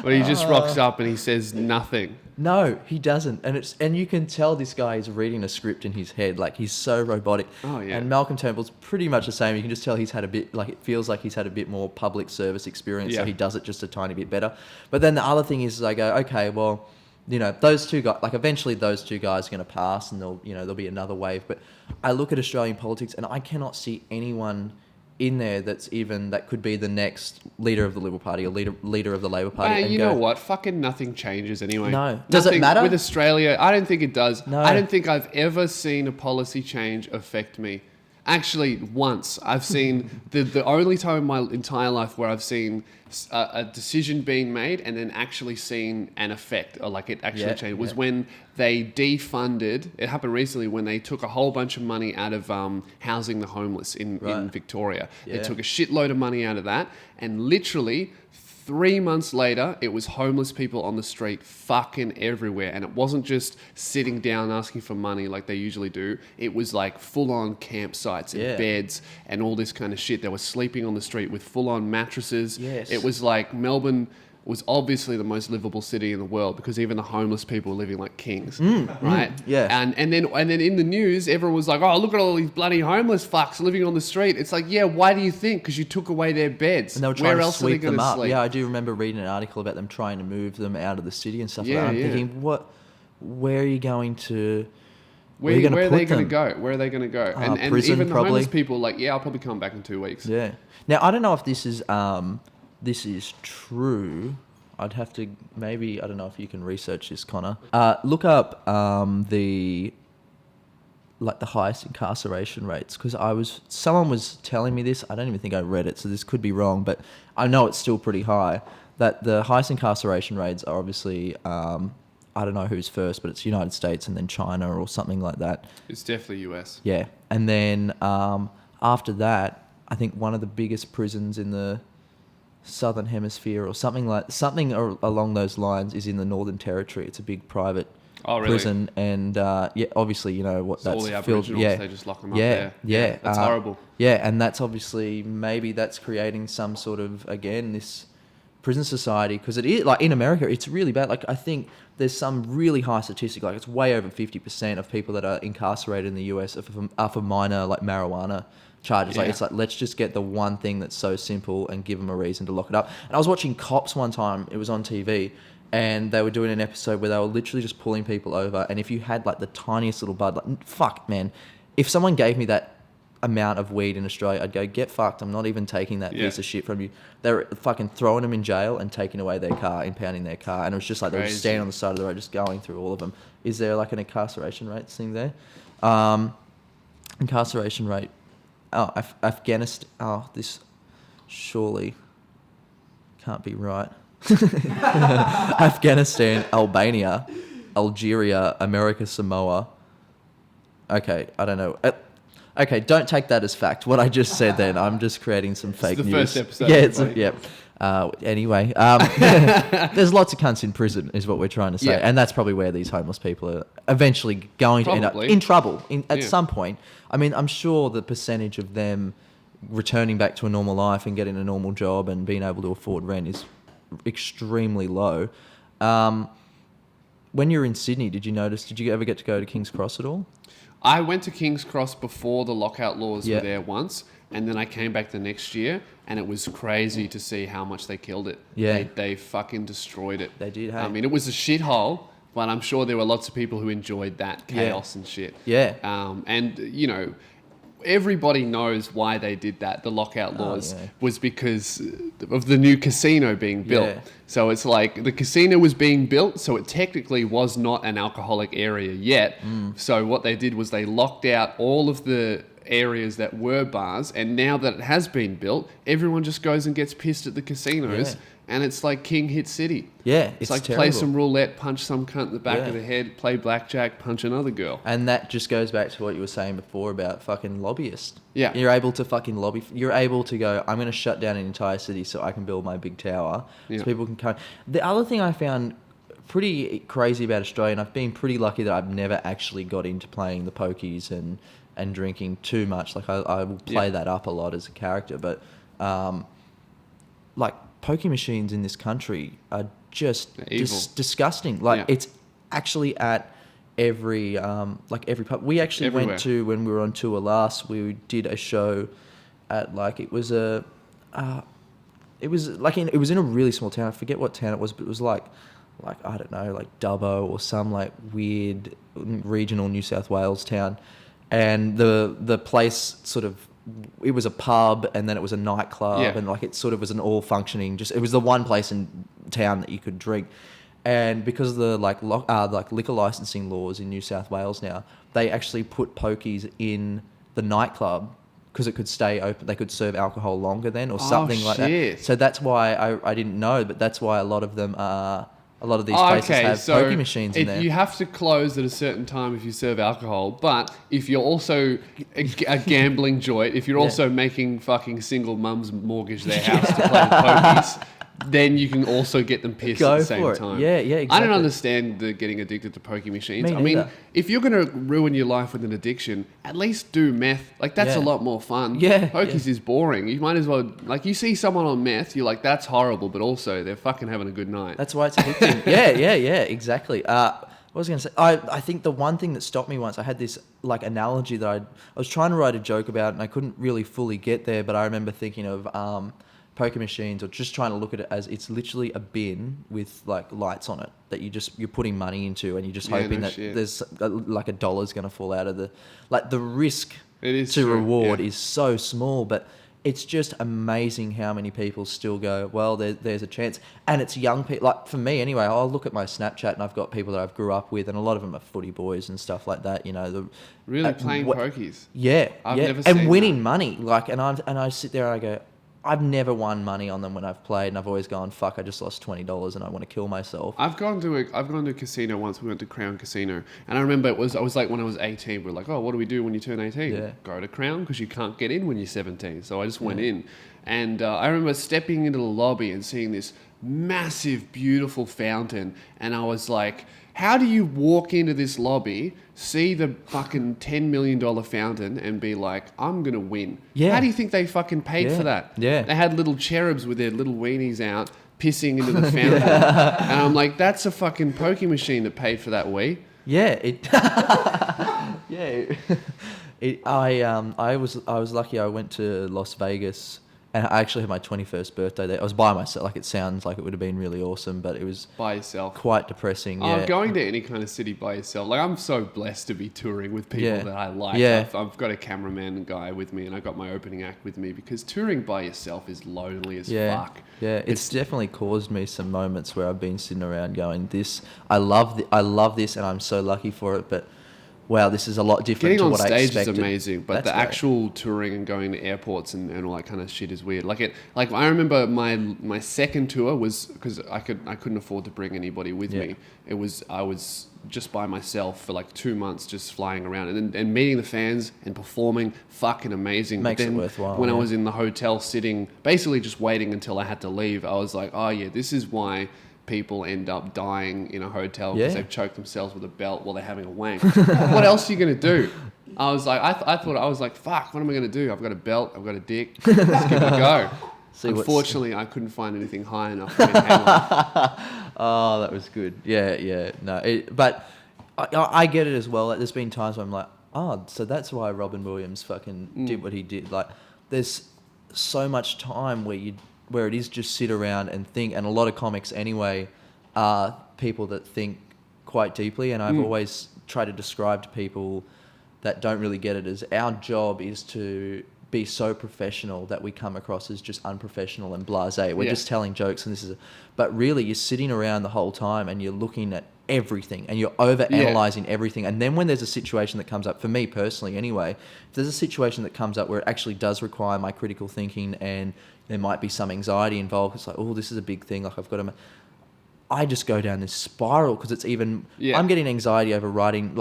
[SPEAKER 7] But he just rocks up and he says nothing.
[SPEAKER 6] No, he doesn't. And you can tell this guy is reading a script in his head. Like, he's so robotic.
[SPEAKER 7] Oh, yeah.
[SPEAKER 6] And Malcolm Turnbull's pretty much the same. You can just tell he's had a bit, like, it feels like he's had a bit more public service experience, so he does it just a tiny bit better. But then the other thing is, I go, okay, well, those two guys, like, eventually those two guys are going to pass and there'll be another wave. But I look at Australian politics and I cannot see anyone in there that could be the next leader of the Liberal Party or leader of the Labor Party.
[SPEAKER 7] You know what? Fucking nothing changes anyway.
[SPEAKER 6] No. Does it matter?
[SPEAKER 7] With Australia, I don't think it does.
[SPEAKER 6] No.
[SPEAKER 7] I don't think I've ever seen a policy change affect me. Actually, once. I've seen the only time in my entire life where I've seen a decision being made and then actually seen an effect, or like it actually changed, was when they defunded. It happened recently when they took a whole bunch of money out of housing the homeless in Victoria.
[SPEAKER 6] Yeah.
[SPEAKER 7] They took a shitload of money out of that, and literally 3 months later, it was homeless people on the street fucking everywhere. And it wasn't just sitting down asking for money like they usually do. It was like full-on campsites and beds and all this kind of shit. They were sleeping on the street with full-on mattresses.
[SPEAKER 6] Yes.
[SPEAKER 7] It was like Melbourne was obviously the most livable city in the world because even the homeless people were living like kings, right?
[SPEAKER 6] Yeah.
[SPEAKER 7] And then in the news, everyone was like, "Oh, look at all these bloody homeless fucks living on the street." It's like, yeah, why do you think? Because you took away their beds.
[SPEAKER 6] And they were trying
[SPEAKER 7] Where
[SPEAKER 6] to
[SPEAKER 7] else
[SPEAKER 6] sweep
[SPEAKER 7] are they
[SPEAKER 6] them
[SPEAKER 7] going to
[SPEAKER 6] up.
[SPEAKER 7] sleep?
[SPEAKER 6] Yeah, I do remember reading an article about them trying to move them out of the city and stuff like that. I'm thinking, where are you going to...
[SPEAKER 7] Where are they going to go? Where are they going to go? And
[SPEAKER 6] prison,
[SPEAKER 7] even the
[SPEAKER 6] probably.
[SPEAKER 7] homeless people, like, yeah, I'll probably come back in 2 weeks.
[SPEAKER 6] Yeah. Now, I don't know if this is true. I'd have to maybe, I don't know if you can research this, Connor. Look up the highest incarceration rates, because someone was telling me this. I don't even think I read it, so this could be wrong, but I know it's still pretty high. That the highest incarceration rates are obviously, I don't know who's first, but it's United States and then China or something like that.
[SPEAKER 7] It's definitely US.
[SPEAKER 6] Yeah, and then after that, I think one of the biggest prisons in the Southern Hemisphere or something along those lines is in the Northern Territory. It's a big private prison, and obviously what
[SPEAKER 7] So
[SPEAKER 6] that's
[SPEAKER 7] all the
[SPEAKER 6] filled.
[SPEAKER 7] Aboriginals, they just lock them up there.
[SPEAKER 6] Yeah,
[SPEAKER 7] That's horrible.
[SPEAKER 6] Yeah, and that's obviously maybe that's creating some sort of this prison society, because it is like in America it's really bad. Like I think there's some really high statistic, like it's way over 50% of people that are incarcerated in the US are for minor like marijuana charges. Like it's like, let's just get the one thing that's so simple and give them a reason to lock it up. And I was watching Cops one time, it was on TV, and they were doing an episode where they were literally just pulling people over, and if you had like the tiniest little bud, like fuck man, if someone gave me that amount of weed in Australia, I'd go, get fucked, I'm not even taking that piece of shit from you. They were fucking throwing them in jail and taking away their car, impounding their car, and it was just like they were just standing on the side of the road just going through all of them. Is there like an incarceration rate thing there? Incarceration rate. Oh, Afghanistan. Oh, this surely can't be right. Afghanistan, Albania, Algeria, America, Samoa. Okay, I don't know. Okay, don't take that as fact. What I just said then, I'm just creating some fake news.
[SPEAKER 7] It's the first episode.
[SPEAKER 6] Anyway, there's lots of cunts in prison, is what we're trying to say, and that's probably where these homeless people are eventually going to end up in trouble at some point. I mean, I'm sure the percentage of them returning back to a normal life and getting a normal job and being able to afford rent is extremely low. When you were in Sydney, did you ever get to go to King's Cross at all?
[SPEAKER 7] I went to King's Cross before the lockout laws were there once, and then I came back the next year, and it was crazy to see how much they killed it.
[SPEAKER 6] Yeah.
[SPEAKER 7] They fucking destroyed it.
[SPEAKER 6] They did, hey?
[SPEAKER 7] I mean, it was a shithole, but I'm sure there were lots of people who enjoyed that chaos and shit.
[SPEAKER 6] Yeah.
[SPEAKER 7] And, you know, everybody knows why they did that. The lockout laws was because of the new casino being built.
[SPEAKER 6] Yeah.
[SPEAKER 7] So it's like the casino was being built, so it technically was not an alcoholic area yet. So what they did was they locked out all of the areas that were bars, and now that it has been built, everyone just goes and gets pissed at the casinos.
[SPEAKER 6] Yeah.
[SPEAKER 7] And it's like King Hit City.
[SPEAKER 6] Yeah,
[SPEAKER 7] it's like
[SPEAKER 6] terrible.
[SPEAKER 7] play some roulette, punch some cunt in the back of the head, play blackjack, punch another girl.
[SPEAKER 6] And that just goes back to what you were saying before about fucking lobbyists.
[SPEAKER 7] Yeah.
[SPEAKER 6] You're able to fucking lobby. You're able to go, I'm going to shut down an entire city so I can build my big tower. So people can come. The other thing I found pretty crazy about Australia, and I've been pretty lucky that I've never actually got into playing the pokies and drinking too much. Like I will play that up a lot as a character. But like pokie machines in this country are just disgusting. Like it's actually at every pub. We actually went to, when we were on tour last, we did a show at it was in a really small town. I forget what town it was, but it was like I don't know, like Dubbo or some like weird regional New South Wales town, and the place sort of, it was a pub and then it was a nightclub and it sort of was an all functioning, it was the one place in town that you could drink. And because of the liquor licensing laws in New South Wales now, they actually put pokies in the nightclub because it could stay open. They could serve alcohol longer then or something like that. So that's why I didn't know, but that's why a lot of them are. A lot of these places have pokie machines in there.
[SPEAKER 7] You have to close at a certain time if you serve alcohol, but if you're also a gambling joint, if you're also making fucking single mums mortgage their house to play the pokies, then you can also get them pissed at the same time.
[SPEAKER 6] Yeah, exactly.
[SPEAKER 7] I don't understand the getting addicted to pokie machines. I mean, if you're going to ruin your life with an addiction, at least do meth. That's a lot more fun.
[SPEAKER 6] Yeah.
[SPEAKER 7] Pokies is boring. You might as well, you see someone on meth, you're like, that's horrible, but also they're fucking having a good night.
[SPEAKER 6] That's why it's addicting. yeah, exactly. What was I going to say? I think the one thing that stopped me once, I had this analogy that I was trying to write a joke about and I couldn't really fully get there, but I remember thinking of poker machines, or just trying to look at it as it's literally a bin with lights on it that you're putting money into, and you're just hoping that there's a dollar's going to fall out of the risk to reward is so small, but it's just amazing how many people still go, well, there's a chance. And it's young people. For me anyway, I'll look at my Snapchat and I've got people that I've grew up with, and a lot of them are footy boys and stuff like that,
[SPEAKER 7] really playing pokies.
[SPEAKER 6] I've
[SPEAKER 7] never seen
[SPEAKER 6] and winning money. And I sit there and I go, I've never won money on them when I've played, and I've always gone, fuck, I just lost $20 and I want to kill myself.
[SPEAKER 7] I've gone to a casino once. We went to Crown Casino, and I remember I was when I was 18, we were like, oh, what do we do when you turn 18?
[SPEAKER 6] Yeah.
[SPEAKER 7] Go to Crown, because you can't get in when you're 17. So I just went in, and I remember stepping into the lobby and seeing this massive, beautiful fountain, and I was like, how do you walk into this lobby, see the fucking $10 million fountain, and be like, I'm going to win?
[SPEAKER 6] Yeah.
[SPEAKER 7] How do you think they fucking paid for that?
[SPEAKER 6] Yeah.
[SPEAKER 7] They had little cherubs with their little weenies out, pissing into the fountain. And I'm like, that's a fucking pokie machine that paid for that wee.
[SPEAKER 6] Yeah. I was lucky. I went to Las Vegas, and I actually had my 21st birthday there. I was by myself. It sounds like it would have been really awesome, but it was
[SPEAKER 7] by yourself.
[SPEAKER 6] Quite depressing. Yeah.
[SPEAKER 7] Going to any kind of city by yourself. I'm so blessed to be touring with people that I like.
[SPEAKER 6] Yeah.
[SPEAKER 7] I've got a cameraman guy with me, and I got my opening act with me, because touring by yourself is lonely as fuck.
[SPEAKER 6] Yeah, it's definitely caused me some moments where I've been sitting around going, I love this, and I'm so lucky for it, but wow, this is a lot different to what I expected. Getting on stage is amazing,
[SPEAKER 7] but the actual touring and going to airports and all that kind of shit is weird. I remember my second tour was, because I couldn't afford to bring anybody with me. I was just by myself for 2 months, just flying around and meeting the fans and performing. Fucking amazing.
[SPEAKER 6] Makes it worthwhile.
[SPEAKER 7] When I was in the hotel sitting, basically just waiting until I had to leave, I was like, oh yeah, this is why people end up dying in a hotel because they've choked themselves with a belt while they're having a wank. What else are you going to do? I was like, I was like, fuck, what am I going to do? I've got a belt, I've got a dick, let's give it a go. Unfortunately, I couldn't find anything high enough for me to hang on.
[SPEAKER 6] Oh, that was good. Yeah. No, but I get it as well. There's been times where I'm like, oh, so that's why Robin Williams fucking did what he did. There's so much time where it is just sit around and think, and a lot of comics anyway are people that think quite deeply, and I've always tried to describe to people that don't really get it as our job is to be so professional that we come across as just unprofessional and blasé. We're just telling jokes, and but really you're sitting around the whole time and you're looking at everything and you're over analyzing everything. And then when there's a situation that comes up, for me personally anyway, if there's a situation that comes up where it actually does require my critical thinking and there might be some anxiety involved, it's like, oh, this is a big thing, like I've got to, I just go down this spiral because it's even, I'm getting anxiety over writing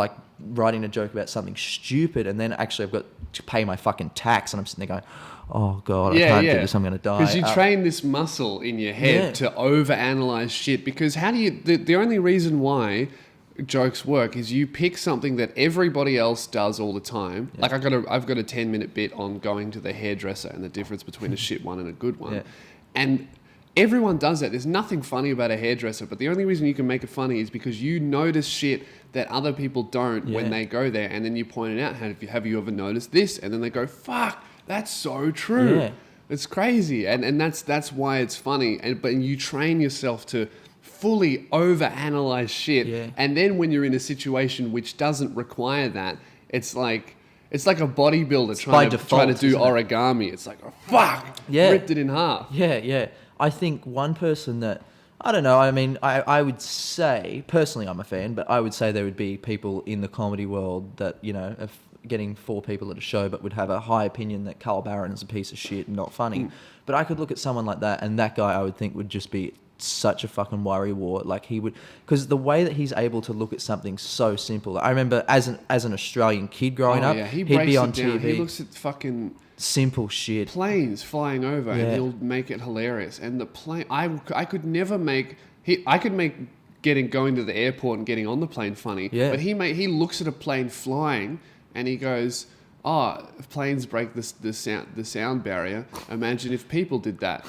[SPEAKER 6] a joke about something stupid, and then actually I've got to pay my fucking tax, and I'm sitting there going, oh God, I can't do this, I'm going to die.
[SPEAKER 7] Because you train this muscle in your head to overanalyze shit, because how do you, the only reason why jokes work is you pick something that everybody else does all the time. Like I've got a 10-minute bit on going to the hairdresser and the difference between a shit one and a good one. And everyone does that. There's nothing funny about a hairdresser, but the only reason you can make it funny is because you notice shit that other people don't when they go there, and then you point it out. Have you ever noticed this? And then they go, fuck, that's so true. Yeah. It's crazy. And that's why it's funny. But you train yourself to fully overanalyze shit. Yeah. And then when you're in a situation which doesn't require that, it's like a bodybuilder trying to do origami. It's like, oh, fuck, ripped it in half.
[SPEAKER 6] Yeah. I think one person that, I don't know, I mean, I would say, personally I'm a fan, but I would say there would be people in the comedy world that, you know, if getting 4 people at a show but would have a high opinion that Carl Barron is a piece of shit and not funny. But I could look at someone like that, and that guy I would think would just be such a fucking worrywart. Like he would, because the way that he's able to look at something so simple. I remember as an Australian kid growing up, he'd be on TV.
[SPEAKER 7] He looks at fucking
[SPEAKER 6] simple shit,
[SPEAKER 7] planes flying over, and he'll make it hilarious. And the plane, I could never make. I could make going to the airport and getting on the plane funny. Yeah. But he looks at a plane flying and he goes, "Oh, if planes break the sound barrier, imagine if people did that."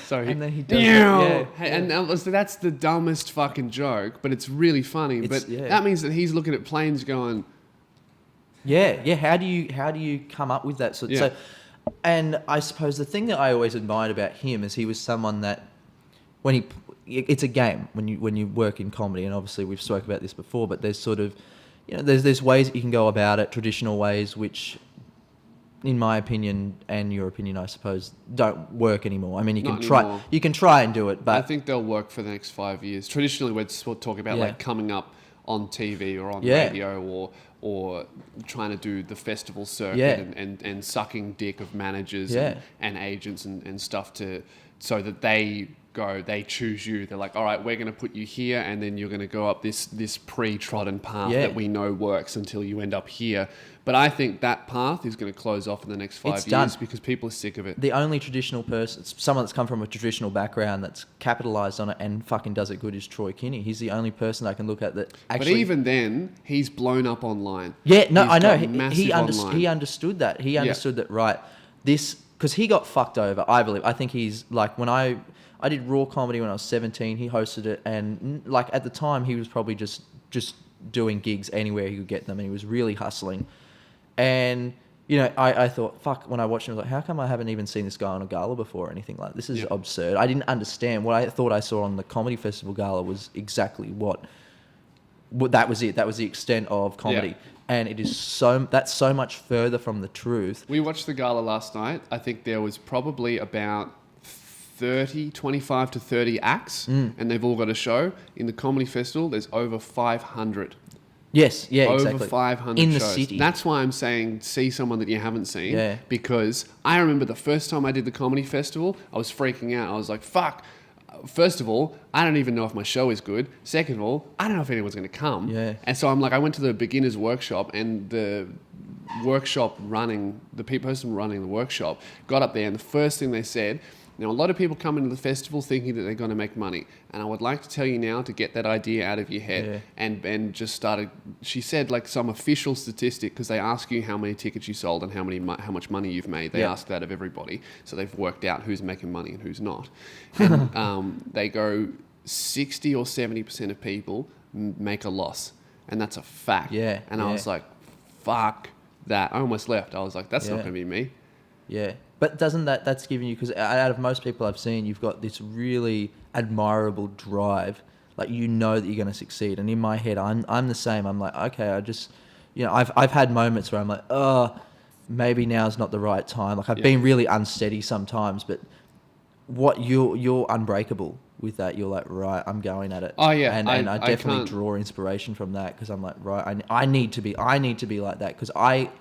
[SPEAKER 7] So
[SPEAKER 6] and then he does
[SPEAKER 7] and that's the dumbest fucking joke, but it's really funny. That means that he's looking at planes going,
[SPEAKER 6] how do you come up with that? So, and I suppose the thing that I always admired about him is he was someone that it's a game when you work in comedy, and obviously we've spoke about this before, but there's sort of, you know, there's ways that you can go about it, traditional ways, which in my opinion and your opinion, I suppose, don't work anymore. I mean, you can try and do it, but
[SPEAKER 7] I think they'll work for the next 5 years. Traditionally, we're talking about like coming up on TV or on radio or trying to do the festival circuit and sucking dick of managers and agents and stuff so that they choose you. They're like, all right, we're going to put you here, and then you're going to go up this pre-trodden path that we know works until you end up here. But I think that path is going to close off in the next 5 years because people are sick of it.
[SPEAKER 6] The only traditional person, someone that's come from a traditional background that's capitalised on it and fucking does it good, is Troy Kinney. He's the only person I can look at that actually...
[SPEAKER 7] But even then, he's blown up online.
[SPEAKER 6] Yeah, no, I know. He understood that. He understood that, right, this... Because he got fucked over, I believe. I think he's like, when I did Raw Comedy when I was 17, he hosted it, and like at the time he was probably just doing gigs anywhere he could get them, and he was really hustling. And, you know, I thought, fuck, when I watched him, I was like, how come I haven't even seen this guy on a gala before or anything like this? This is absurd. I didn't understand. What I thought I saw on the Comedy Festival gala was exactly what that was it. That was the extent of comedy. Yeah. And it is that's so much further from the truth.
[SPEAKER 7] We watched the gala last night. I think there was probably about 25 to 30 acts, and they've all got a show. In the Comedy Festival, there's over 500.
[SPEAKER 6] Yes,
[SPEAKER 7] over
[SPEAKER 6] exactly.
[SPEAKER 7] Over 500
[SPEAKER 6] in
[SPEAKER 7] shows.
[SPEAKER 6] The city.
[SPEAKER 7] That's why I'm saying see someone that you haven't seen, because I remember the first time I did the Comedy Festival, I was freaking out. I was like, fuck. First of all, I don't even know if my show is good. Second of all, I don't know if anyone's going to come. Yeah. And so I'm like, I went to the beginner's workshop, and the person running the workshop got up there, and the first thing they said, now a lot of people come into the festival thinking that they're going to make money, and I would like to tell you now to get that idea out of your head. And just started, she said like some official statistic, because they ask you how many tickets you sold and how much money you've made. They ask that of everybody, so they've worked out who's making money and who's not. And they go 60 or 70% of people make a loss, and that's a fact. And I was like, fuck that. I almost left. I was like, that's not going to be me.
[SPEAKER 6] Yeah. But doesn't that's given you, because out of most people I've seen, you've got this really admirable drive. Like, you know that you're going to succeed. And in my head, I'm the same. I'm like, okay, I just, you know, I've had moments where I'm like, oh, maybe now's not the right time. Like, I've been really unsteady sometimes, but you're unbreakable with that. You're like, right, I'm going at it.
[SPEAKER 7] Oh yeah,
[SPEAKER 6] and I definitely draw inspiration from that, because I'm like, right, I need to be like that, because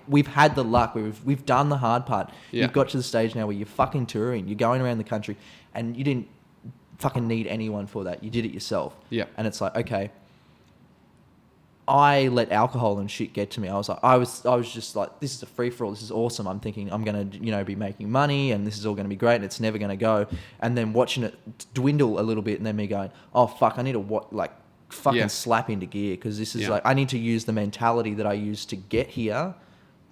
[SPEAKER 6] we've had the luck, we've done the hard part. You've got to the stage now where you're fucking touring, you're going around the country, and you didn't fucking need anyone for that. You did it yourself.
[SPEAKER 7] Yeah.
[SPEAKER 6] And it's like, okay, I let alcohol and shit get to me. I was just like, this is a free for all. This is awesome. I'm thinking I'm going to, you know, be making money and this is all going to be great and it's never going to go. And then watching it dwindle a little bit, and then me going, oh fuck, I need to fucking slap into gear, because this is like, I need to use the mentality that I used to get here.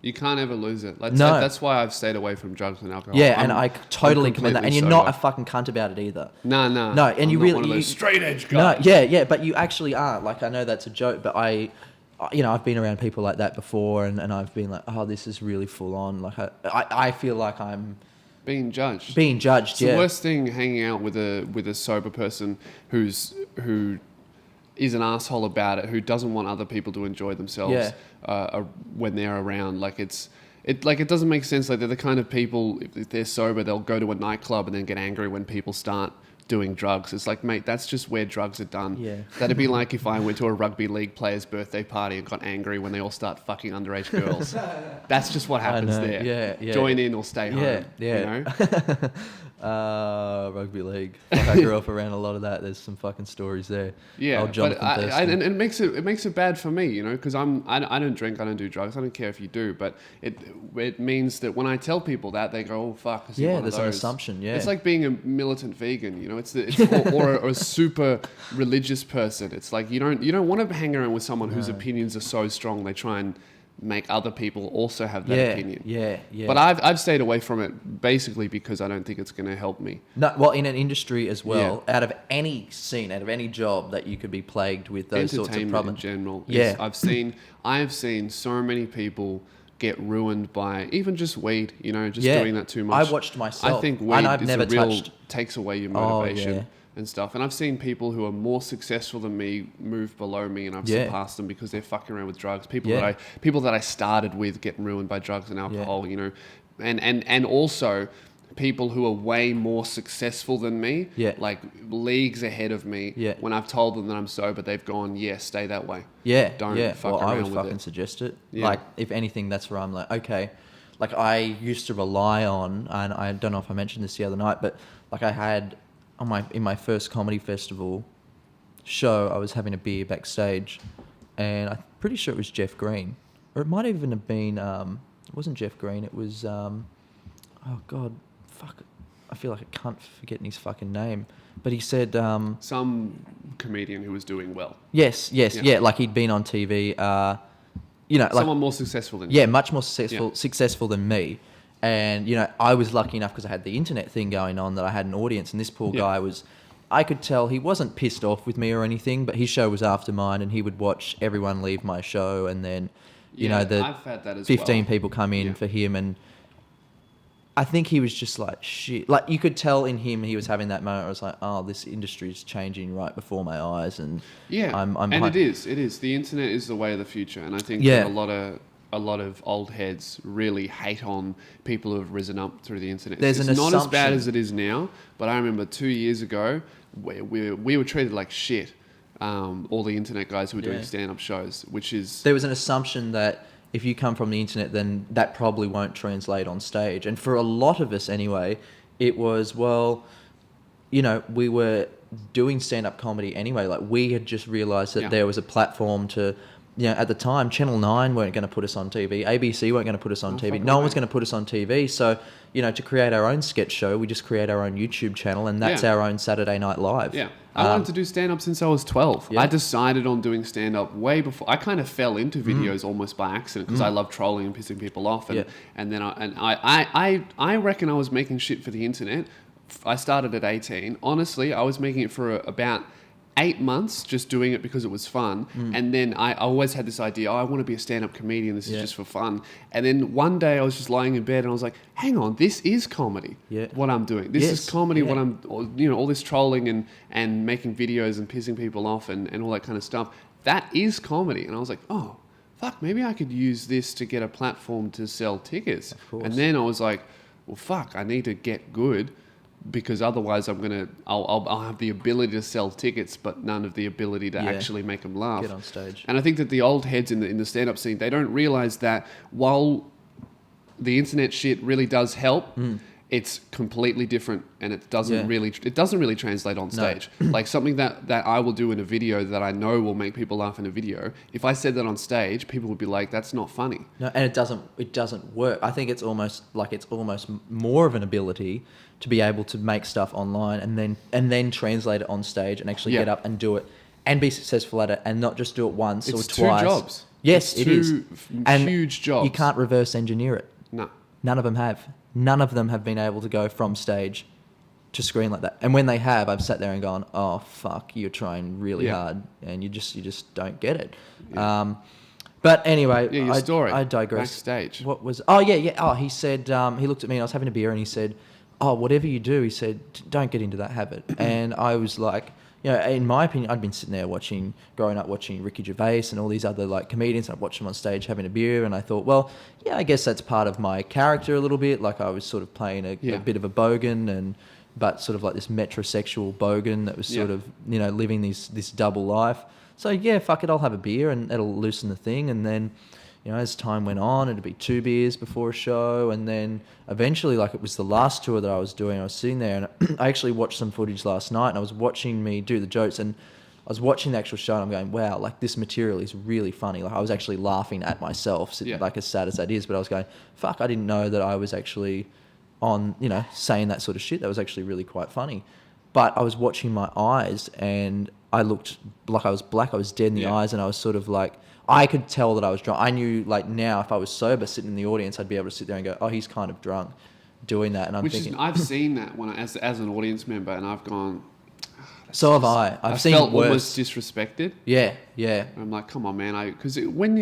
[SPEAKER 7] You can't ever lose it. Like,
[SPEAKER 6] no.
[SPEAKER 7] That's why I've stayed away from drugs and alcohol.
[SPEAKER 6] Yeah, and I totally commend that. And you're
[SPEAKER 7] sober.
[SPEAKER 6] not a fucking cunt about it either.
[SPEAKER 7] No.
[SPEAKER 6] And
[SPEAKER 7] I'm
[SPEAKER 6] you
[SPEAKER 7] not
[SPEAKER 6] really
[SPEAKER 7] one of those straight edge guys.
[SPEAKER 6] No, yeah, but you actually are. Like, I know that's a joke, but I've been around people like that before, and I've been like, oh, this is really full on. Like, I feel like I'm
[SPEAKER 7] being judged.
[SPEAKER 6] It's
[SPEAKER 7] the worst thing, hanging out with a sober person who is an asshole about it, who doesn't want other people to enjoy themselves when they're around. Like, it doesn't make sense. Like, they're the kind of people, if they're sober, they'll go to a nightclub and then get angry when people start doing drugs. It's like, mate, that's just where drugs are done.
[SPEAKER 6] Yeah.
[SPEAKER 7] That'd be like if I went to a rugby league player's birthday party and got angry when they all start fucking underage girls. That's just what happens there.
[SPEAKER 6] Yeah.
[SPEAKER 7] Join in or stay home.
[SPEAKER 6] Yeah.
[SPEAKER 7] You know?
[SPEAKER 6] Rugby league. Like, I grew up around a lot of that. There's some fucking stories there.
[SPEAKER 7] Yeah,
[SPEAKER 6] Old Jonathan
[SPEAKER 7] but
[SPEAKER 6] Thurston.
[SPEAKER 7] and it makes it bad for me, you know, because I don't drink, I don't do drugs, I don't care if you do, but it means that when I tell people that, they go, oh fuck, is he one of
[SPEAKER 6] there's
[SPEAKER 7] those?
[SPEAKER 6] an assumption. Yeah,
[SPEAKER 7] it's like being a militant vegan, you know. Or a super religious person. It's like you don't want to hang around with someone whose opinions are so strong they try and make other people also have that opinion.
[SPEAKER 6] Yeah.
[SPEAKER 7] But I've stayed away from it basically because I don't think it's going to help me.
[SPEAKER 6] No, well, in an industry as well, out of any scene, out of any job that you could be plagued with those sorts of problems.
[SPEAKER 7] In general.
[SPEAKER 6] Yeah.
[SPEAKER 7] I've seen so many people get ruined by even just weed, you know, doing that too much.
[SPEAKER 6] I watched myself.
[SPEAKER 7] I think weed
[SPEAKER 6] and
[SPEAKER 7] takes away your motivation and stuff. And I've seen people who are more successful than me move below me, and I've surpassed them because they're fucking around with drugs. People that I started with getting ruined by drugs and alcohol, you know, and also people who are way more successful than me, like leagues ahead of me. When I've told them that I'm sober, they've gone, stay that way. Don't fuck around
[SPEAKER 6] I would
[SPEAKER 7] with
[SPEAKER 6] fucking
[SPEAKER 7] it.
[SPEAKER 6] suggest it. Like, if anything, that's where I'm like, okay. Like, I used to rely on, and I don't know if I mentioned this the other night, but like, I had in my first comedy festival show, I was having a beer backstage, and I'm pretty sure it was Jeff Green, or it might even have been it wasn't Jeff Green, it was oh god, fuck, I feel like I can't forget his fucking name, but he said
[SPEAKER 7] some comedian who was doing well.
[SPEAKER 6] Yes, like he'd been on TV, you know, like
[SPEAKER 7] someone more successful than you.
[SPEAKER 6] Yeah, much more successful than me. And, you know, I was lucky enough because I had the internet thing going on that I had an audience, and this poor guy I could tell he wasn't pissed off with me or anything, but his show was after mine, and he would watch everyone leave my show, and then, you know, the
[SPEAKER 7] I've had that as
[SPEAKER 6] 15 people come in for him, and I think he was just like, shit. Like, you could tell in him he was having that moment where I was like, oh, this industry is changing right before my eyes, and
[SPEAKER 7] it is. The internet is the way of the future, and I think that a lot of old heads really hate on people who have risen up through the internet.
[SPEAKER 6] It's
[SPEAKER 7] not as bad as it is now, but I remember 2 years ago, we were treated like shit. All the internet guys who were doing stand-up shows, there
[SPEAKER 6] was an assumption that if you come from the internet, then that probably won't translate on stage. And for a lot of us anyway, it was, well, you know, we were doing stand-up comedy anyway. Like, we had just realised that there was a platform to, you know, at the time, Channel 9 weren't going to put us on TV. ABC weren't going to put us on TV. No one was going to put us on TV. So, you know, to create our own sketch show, we just create our own YouTube channel, and that's our own Saturday Night Live.
[SPEAKER 7] Yeah. I wanted to do stand-up since I was 12. I decided on doing stand-up way before. I kind of fell into videos almost by accident because I love trolling and pissing people off. And then I reckon I was making shit for the internet. I started at 18. Honestly, I was making it for about 8 months just doing it because it was fun. And then I always had this idea, I want to be a stand-up comedian. This is just for fun. And then one day I was just lying in bed and I was like, hang on, this is comedy. What I'm doing. This is comedy. What I'm, all this trolling and making videos and pissing people off and all that kind of stuff. That is comedy. And I was like, oh, fuck, maybe I could use this to get a platform to sell tickets. And then I was like, well, fuck, I need to get good, because otherwise I'll have the ability to sell tickets, but none of the ability to actually make them laugh.
[SPEAKER 6] Get on stage.
[SPEAKER 7] And I think that the old heads in the stand-up scene, they don't realize that while the internet shit really does help, it's completely different, and it doesn't really translate on stage. Like something that I will do in a video that I know will make people laugh in a video. If I said that on stage, people would be like, "That's not funny."
[SPEAKER 6] No, and it doesn't work. I think it's almost more of an ability to be able to make stuff online and then translate it on stage and actually get up and do it and be successful at it, and not just do it once or twice.
[SPEAKER 7] It's 2 jobs.
[SPEAKER 6] Yes,
[SPEAKER 7] it's
[SPEAKER 6] it is. And
[SPEAKER 7] huge jobs.
[SPEAKER 6] You can't reverse engineer it.
[SPEAKER 7] No.
[SPEAKER 6] None of them have. None of them have been able to go from stage to screen like that. And when they have, I've sat there and gone, "Oh fuck, you're trying really hard, and you just don't get it."
[SPEAKER 7] Yeah.
[SPEAKER 6] But anyway,
[SPEAKER 7] your story.
[SPEAKER 6] I digress.
[SPEAKER 7] Backstage.
[SPEAKER 6] What was? Oh yeah. Oh, he said he looked at me and I was having a beer and he said, "Oh, whatever you do," he said, "don't get into that habit." And I was like, in my opinion, I'd been sitting there growing up watching Ricky Gervais and all these other like comedians. I'd watch them on stage having a beer, and I thought, well, I guess that's part of my character a little bit. Like I was sort of playing a bit of a bogan, but sort of like this metrosexual bogan that was sort of living this double life. So yeah, fuck it, I'll have a beer and it'll loosen the thing. And then, as time went on, it'd be 2 beers before a show, and then eventually, like it was the last tour that I was doing, I was sitting there and I actually watched some footage last night, and I was watching me do the jokes, and I was watching the actual show, and I'm going, wow, like this material is really funny. Like I was actually laughing at myself, like as sad as that is, but I was going, fuck, I didn't know that I was actually on, saying that sort of shit. That was actually really quite funny. But I was watching my eyes, and I looked like I was black. I was dead in the eyes, and I was sort of like, I could tell that I was drunk. I knew, like now, if I was sober, sitting in the audience, I'd be able to sit there and go, "Oh, he's kind of drunk," doing that. And I'm thinking,
[SPEAKER 7] I've seen that when as an audience member, and I've gone.
[SPEAKER 6] So have I. I've seen
[SPEAKER 7] felt
[SPEAKER 6] worse.
[SPEAKER 7] Almost disrespected.
[SPEAKER 6] Yeah.
[SPEAKER 7] I'm like, come on, man. Because when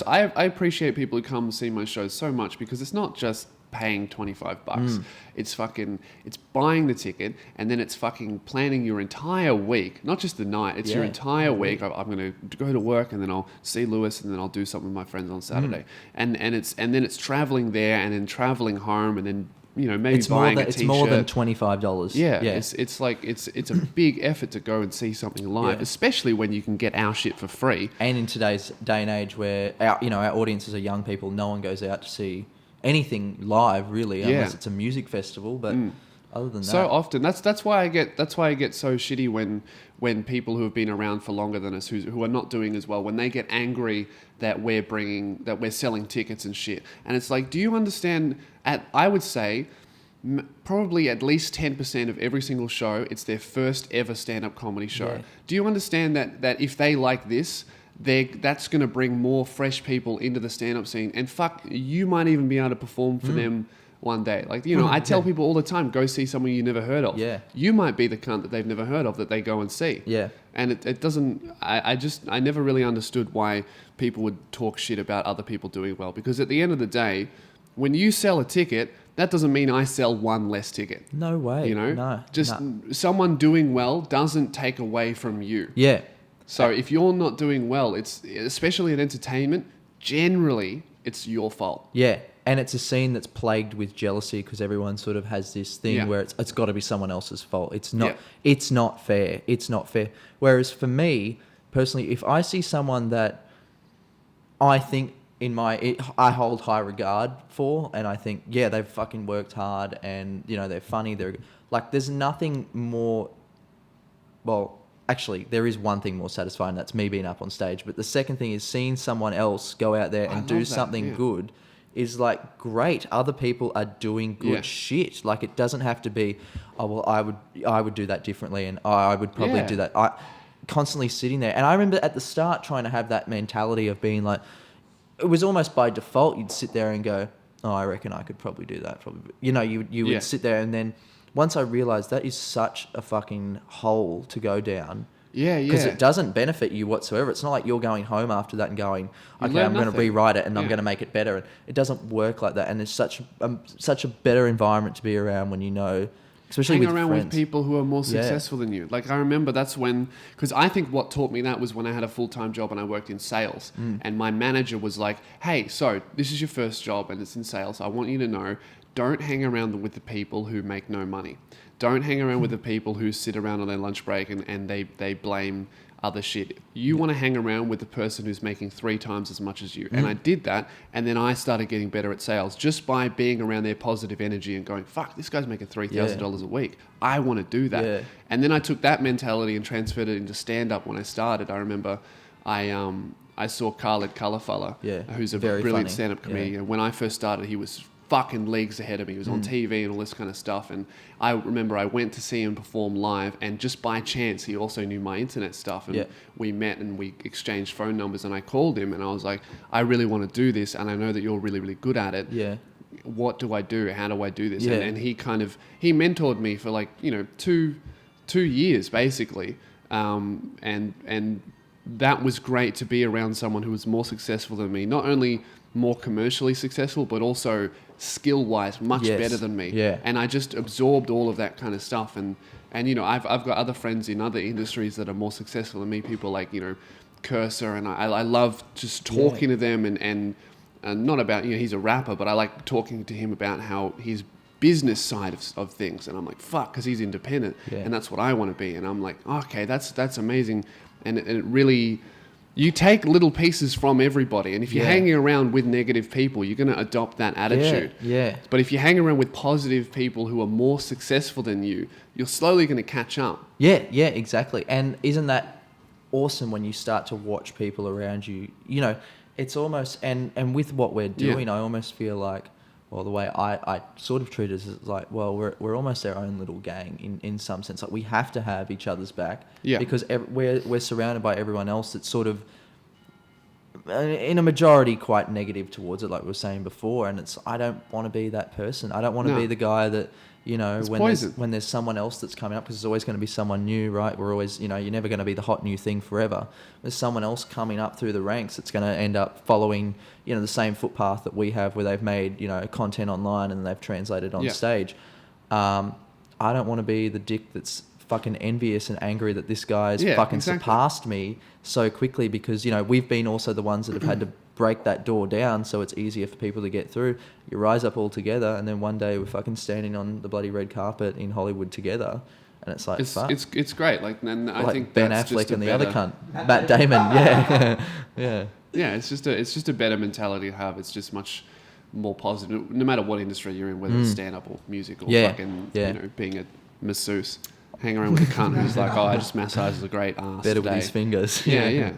[SPEAKER 7] I appreciate people who come see my shows so much, because it's not just paying $25. It's buying the ticket, and then it's fucking planning your entire week, not just the night. It's your entire week. I'm going to go to work, and then I'll see Lewis, and then I'll do something with my friends on Saturday, and then it's traveling there, and then traveling home, and then maybe
[SPEAKER 6] it's
[SPEAKER 7] buying
[SPEAKER 6] more than,
[SPEAKER 7] a t-shirt.
[SPEAKER 6] It's more than $25.
[SPEAKER 7] Yeah. It's like it's a big effort to go and see something live, especially when you can get our shit for free.
[SPEAKER 6] And in today's day and age, where our audiences are young people, no one goes out to see anything live really, unless it's a music festival. But other than that,
[SPEAKER 7] so often that's why I get so shitty when people who have been around for longer than us, who are not doing as well, when they get angry that we're selling tickets and shit. And it's like, do you understand? I would say probably at least 10% of every single show, it's their first ever stand-up comedy show. Do you understand that if they like this, that's going to bring more fresh people into the stand-up scene, and fuck, you might even be able to perform for them one day. Like, I tell people all the time, go see someone you never heard of. Yeah. You might be the cunt that they've never heard of that they go and see. Yeah. And it doesn't, I never really understood why people would talk shit about other people doing well, because at the end of the day, when you sell a ticket, that doesn't mean I sell one less ticket.
[SPEAKER 6] No way.
[SPEAKER 7] Someone doing well doesn't take away from you. Yeah. So if you're not doing well, it's especially in entertainment, generally it's your fault.
[SPEAKER 6] Yeah, and it's a scene that's plagued with jealousy, because everyone sort of has this thing where it's got to be someone else's fault. It's not. It's not fair. It's not fair. Whereas for me personally, if I see someone that I think I hold high regard for, and I think they've fucking worked hard, and they're funny. They're like, there's nothing more. Well. Actually, there is one thing more satisfying, that's me being up on stage. But the second thing is seeing someone else go out there and do something good is like, great. Other people are doing good shit. Like, it doesn't have to be, oh, well, I would do that differently, and I would probably do that. I constantly sitting there. And I remember at the start trying to have that mentality of being like, it was almost by default, you'd sit there and go, oh, I reckon I could probably do that. Probably, you would sit there, and then once I realised that is such a fucking hole to go down,
[SPEAKER 7] Yeah, yeah.
[SPEAKER 6] Because it doesn't benefit you whatsoever. It's not like you're going home after that and going, okay,
[SPEAKER 7] learn
[SPEAKER 6] I'm going to
[SPEAKER 7] nothing.
[SPEAKER 6] rewrite it and I'm
[SPEAKER 7] Yeah.
[SPEAKER 6] going to make it better. And it doesn't work like that. And it's such a better environment to be around when you know, especially
[SPEAKER 7] Hang
[SPEAKER 6] with
[SPEAKER 7] around
[SPEAKER 6] friends.
[SPEAKER 7] with people who are more
[SPEAKER 6] Yeah.
[SPEAKER 7] successful than you. Like I remember that's when, because I think what taught me that was when I had a full-time job and I worked in sales, and my manager was like, hey, so this is your first job and it's in sales. I want you to know, don't hang around with the people who make no money. Don't hang around with the people who sit around on their lunch break and they blame other shit. You want to hang around with the person who's making 3 times as much as you. And I did that, and then I started getting better at sales just by being around their positive energy and going, fuck, this guy's making $3,000 a week. I want to do that.
[SPEAKER 6] Yeah.
[SPEAKER 7] And then I took that mentality and transferred it into stand-up when I started. I remember I saw Khaled Kalafala, who's a
[SPEAKER 6] Very
[SPEAKER 7] brilliant
[SPEAKER 6] funny.
[SPEAKER 7] stand-up comedian. When I first started, he was fucking leagues ahead of me. He was on TV and all this kind of stuff. And I remember I went to see him perform live, and just by chance, he also knew my internet stuff. And we met and we exchanged phone numbers, and I called him and I was like, I really want to do this, and I know that you're really, really good at it.
[SPEAKER 6] Yeah.
[SPEAKER 7] What do I do? How do I do this?
[SPEAKER 6] Yeah.
[SPEAKER 7] And he he mentored me for like, 2 years basically. And that was great to be around someone who was more successful than me, not only more commercially successful, but also skill-wise much better than me.
[SPEAKER 6] Yeah.
[SPEAKER 7] And I just absorbed all of that kind of stuff. And I've got other friends in other industries that are more successful than me, people like, Cursor, and I love just talking to them and not about, he's a rapper, but I like talking to him about how his business side of things. And I'm like, fuck, because he's independent.
[SPEAKER 6] Yeah.
[SPEAKER 7] And that's what I want to be. And I'm like, okay, that's amazing. And it really, you take little pieces from everybody. And if you're hanging around with negative people, you're going to adopt that attitude.
[SPEAKER 6] Yeah.
[SPEAKER 7] But if you hang around with positive people who are more successful than you, you're slowly going to catch up.
[SPEAKER 6] Yeah, exactly. And isn't that awesome when you start to watch people around you? It's almost, and with what we're doing, I almost feel like, well, the way I sort of treat it is like, well, we're almost our own little gang in some sense. Like we have to have each other's back because we're surrounded by everyone else that's sort of, in a majority, quite negative towards it, like we were saying before. And I don't want to be that person. I don't want to be the guy that, when there's someone else that's coming up, because there's always going to be someone new, right? We're always, you're never going to be the hot new thing forever. There's someone else coming up through the ranks that's going to end up following, the same footpath that we have, where they've made, content online and they've translated on stage. I don't want to be the dick that's fucking envious and angry that this guy's surpassed me so quickly, because, we've been also the ones that have had to break that door down so it's easier for people to get through. You rise up all together, and then one day we're fucking standing on the bloody red carpet in Hollywood together, and it's like,
[SPEAKER 7] it's great. Like, and I think
[SPEAKER 6] Ben
[SPEAKER 7] that's
[SPEAKER 6] Affleck
[SPEAKER 7] just
[SPEAKER 6] and the other cunt, Matt Damon. Yeah.
[SPEAKER 7] It's just a better mentality to have. It's just much more positive, no matter what industry you're in, whether it's stand-up or music or fucking, being a masseuse. Hang around with a cunt who's like, I just massages a great ass
[SPEAKER 6] Better
[SPEAKER 7] today.
[SPEAKER 6] with his fingers.
[SPEAKER 7] Yeah.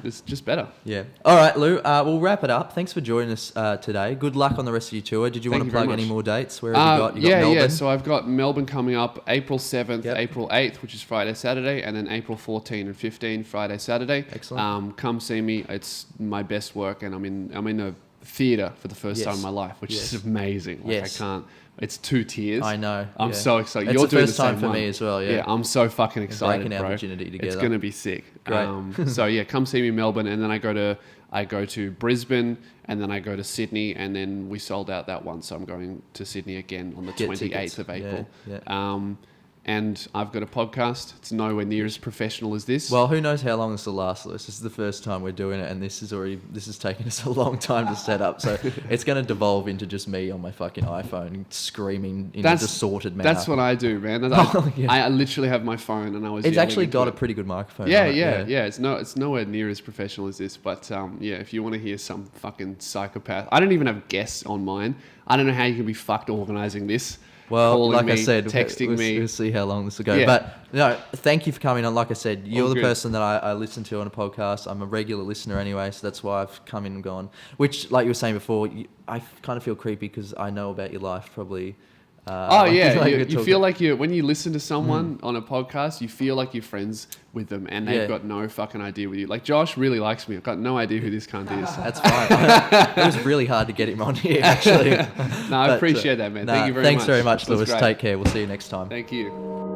[SPEAKER 7] It's just better.
[SPEAKER 6] Yeah. All right, Lou, we'll wrap it up. Thanks for joining us today. Good luck on the rest of your tour. Did you want to plug any more dates? Where have you got? You got Melbourne?
[SPEAKER 7] So I've got Melbourne coming up April 7th, April 8th, which is Friday, Saturday, and then April 14 and 15, Friday, Saturday.
[SPEAKER 6] Excellent.
[SPEAKER 7] Come see me. It's my best work, and I'm in a theatre for the first time in my life, which is amazing. Like I can't. It's 2 tiers.
[SPEAKER 6] I know.
[SPEAKER 7] I'm so excited.
[SPEAKER 6] It's
[SPEAKER 7] You're
[SPEAKER 6] the
[SPEAKER 7] doing
[SPEAKER 6] first
[SPEAKER 7] the same
[SPEAKER 6] time for
[SPEAKER 7] one.
[SPEAKER 6] me as well.
[SPEAKER 7] Yeah, I'm so fucking excited,
[SPEAKER 6] breaking
[SPEAKER 7] bro.
[SPEAKER 6] our virginity together.
[SPEAKER 7] It's gonna be sick.
[SPEAKER 6] Great.
[SPEAKER 7] Come see me in Melbourne, and then I go to Brisbane, and then I go to Sydney, and then we sold out that one, so I'm going to Sydney again on the 28th of April. And I've got a podcast. It's nowhere near as professional as this.
[SPEAKER 6] Well, who knows how long this will last, Lewis. This is the first time we're doing it, and this has taken us a long time to set up. So it's going to devolve into just me on my fucking iPhone screaming in a distorted manner.
[SPEAKER 7] That's what I do, man. I literally have my phone, and I was.
[SPEAKER 6] It's actually got a pretty good microphone.
[SPEAKER 7] Yeah. It's nowhere near as professional as this, but if you want to hear some fucking psychopath, I don't even have guests on mine. I don't know how you can be fucked organising this.
[SPEAKER 6] Well, like I said,
[SPEAKER 7] texting me.
[SPEAKER 6] We'll see how long this will go.
[SPEAKER 7] Yeah.
[SPEAKER 6] But no, thank you for coming on. Like I said, you're
[SPEAKER 7] All
[SPEAKER 6] the
[SPEAKER 7] good.
[SPEAKER 6] person that I listen to on a podcast. I'm a regular listener anyway, so that's why I've come in and gone. Which, like you were saying before, I kind of feel creepy because I know about your life probably. You
[SPEAKER 7] feel like when you listen to someone on a podcast, you feel like you're friends with them, and they've got no fucking idea with you. Like Josh really likes me. I've got no idea who this cunt is.
[SPEAKER 6] That's fine. It was really hard to get him on here, actually.
[SPEAKER 7] I appreciate that, man. Thank you very much.
[SPEAKER 6] Thanks very much, Lewis.
[SPEAKER 7] Great.
[SPEAKER 6] Take care. We'll see you next time.
[SPEAKER 7] Thank you.